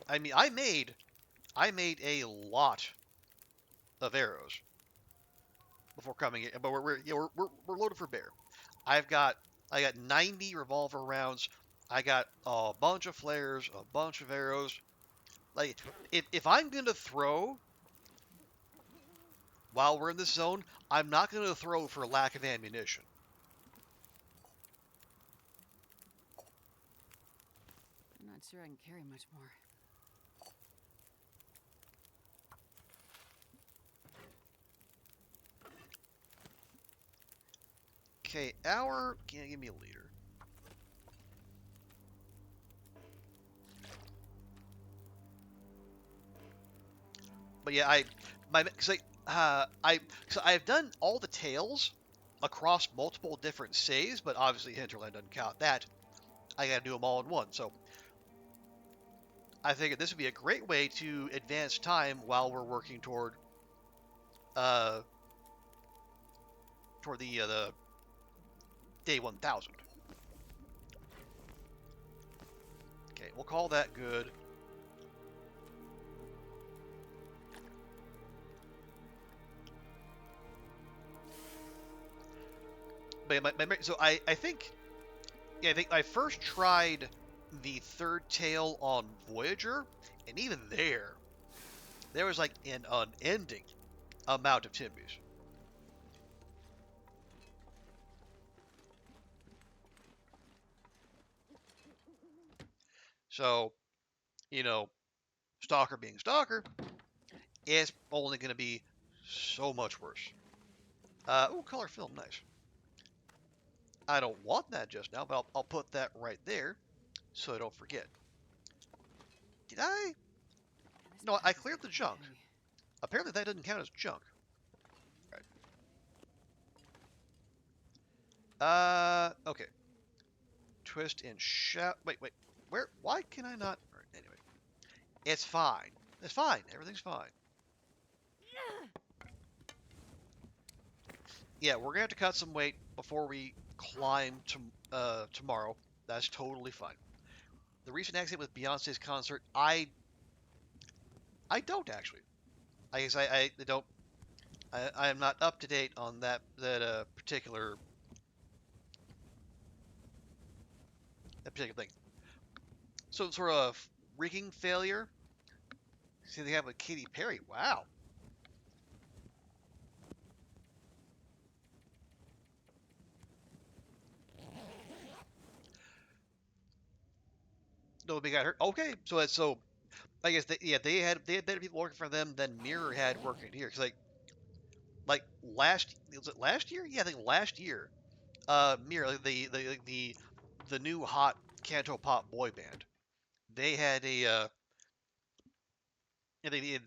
I mean I made a lot of arrows before coming in, but we're loaded for bear. I've got I got 90 revolver rounds. I got a bunch of flares, a bunch of arrows. Like if I'm gonna throw while we're in this zone, I'm not gonna throw for lack of ammunition. I'm not sure I can carry much more. Okay, can't give me a leader. But yeah, I've done all the tails across multiple different saves, but obviously Hinterland doesn't count that. I gotta do them all in one. So I figured this would be a great way to advance time while we're working uh toward the day 1000. Okay, we'll call that good. But so I think I think I first tried the third tail on Voyager, and even there was like an unending amount of Timbys. So, you know, Stalker being Stalker, it's only going to be so much worse. Oh, color film, nice. I don't want that just now, but I'll put that right there so I don't forget. Did I? This No, path I is cleared the getting junk. heavy. Apparently that didn't count as junk. Okay. Twist and shout. Wait. Where? Why can I not? All right, anyway, it's fine. It's fine. Everything's fine. Yeah, we're gonna have to cut some weight before we climb to tomorrow. That's totally fine. The recent accident with Beyonce's concert, I don't actually. I guess I don't. I am not up to date on that particular thing. So sort of rigging failure. See, they have with Katy Perry. Wow. Nobody got hurt. Okay, so that's so. I guess they had better people working for them than Mirror had working here. Cause like last was it last year? Yeah, I think last year. Mirror the new hot Canto Pop boy band. They had they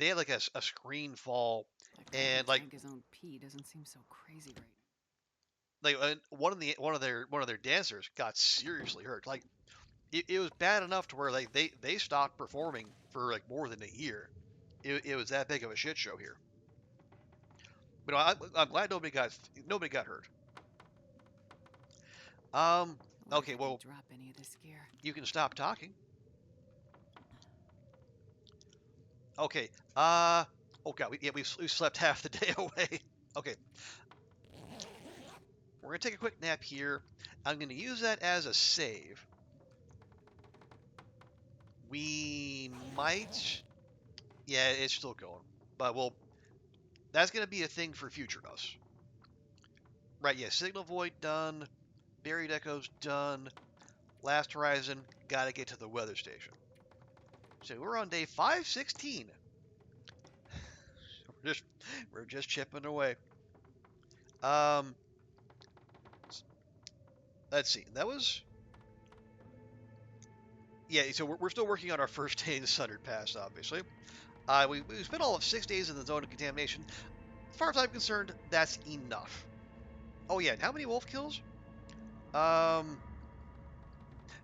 had like a screen fall That guy who and drank his own pee doesn't seem so crazy right one of their dancers got seriously hurt. Like it was bad enough to where like they stopped performing for like more than a year. It was that big of a shit show here. But no, I'm glad nobody got hurt. Um. now. What if Okay. I can Well, drop any of this gear? you can stop talking. Okay. Oh god. We slept half the day away. Okay. We're gonna take a quick nap here. I'm gonna use that as a save. We might. Yeah, it's still going. But that's gonna be a thing for future us. Right? Yeah. Signal void done. Buried echoes done. Last horizon. Gotta get to the weather station. So we're on day 516. We're just we're just chipping away. Um, let's see. That was yeah. So we're still working on our first day in the Sundered Pass, obviously. We spent all of 6 days in the zone of contamination. As far as I'm concerned, that's enough. Oh yeah, and how many wolf kills? Um,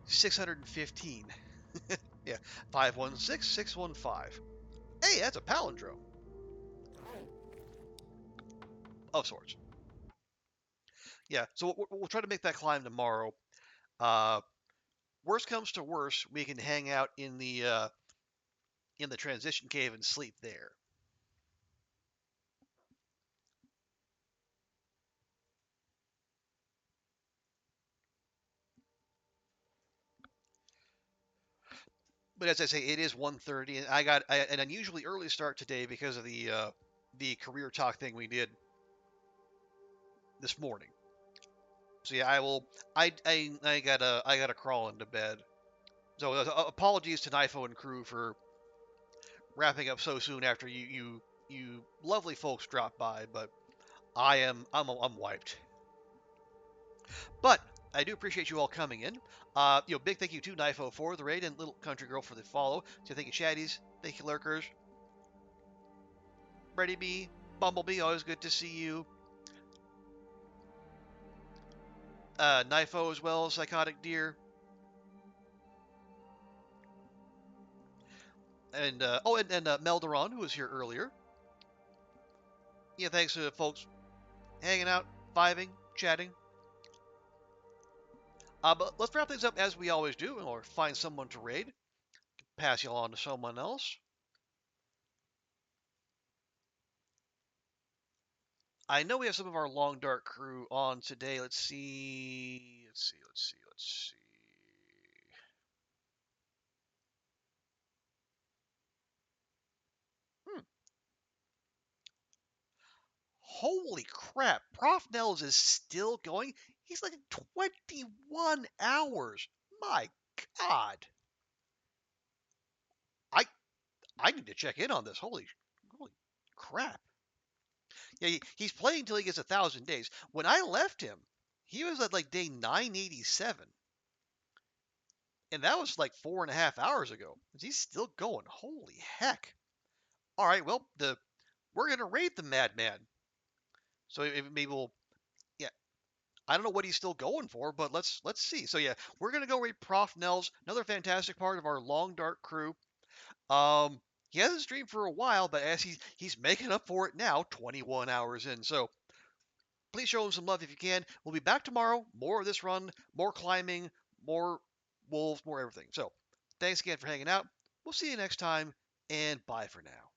615. Yeah, 516, 615. Hey, that's a palindrome of sorts. Yeah, so we'll try to make that climb tomorrow. Uh, worst comes to worst, we can hang out in the transition cave and sleep there. But as I say, it is 1:30, and I got an unusually early start today because of the career talk thing we did this morning. So yeah, I will. I gotta crawl into bed. So apologies to Nifo and crew for wrapping up so soon after you lovely folks dropped by, but I'm wiped. But I do appreciate you all coming in. Big thank you to Nifo for the raid and Little Country Girl for the follow. So thank you, Shaddies. Thank you, Lurkers. Brady B, Bumblebee, always good to see you. Nifo as well, Psychotic Deer. And Melderon, who was here earlier. Yeah, thanks to folks hanging out, vibing, chatting. But let's wrap things up as we always do, or find someone to raid. Pass you on to someone else. I know we have some of our Long Dark crew on today. Let's see. Hmm. Holy crap. Prof Nels is still going. He's like 21 hours. My God. I I I need to check in on this. Holy crap. Yeah, he's playing until he gets 1,000 days. When I left him, he was at like day 987. And that was like 4.5 hours ago. He's still going. Holy heck. All right, well, we're going to raid the madman. So maybe we'll, yeah, I don't know what he's still going for, but let's see. So yeah, we're gonna go raid Prof Nels, another fantastic part of our long dark crew. He hasn't streamed for a while, but as he's making up for it now, 21 hours in. So please show him some love if you can. We'll be back tomorrow. More of this run, more climbing, more wolves, more everything. So thanks again for hanging out. We'll see you next time, and bye for now.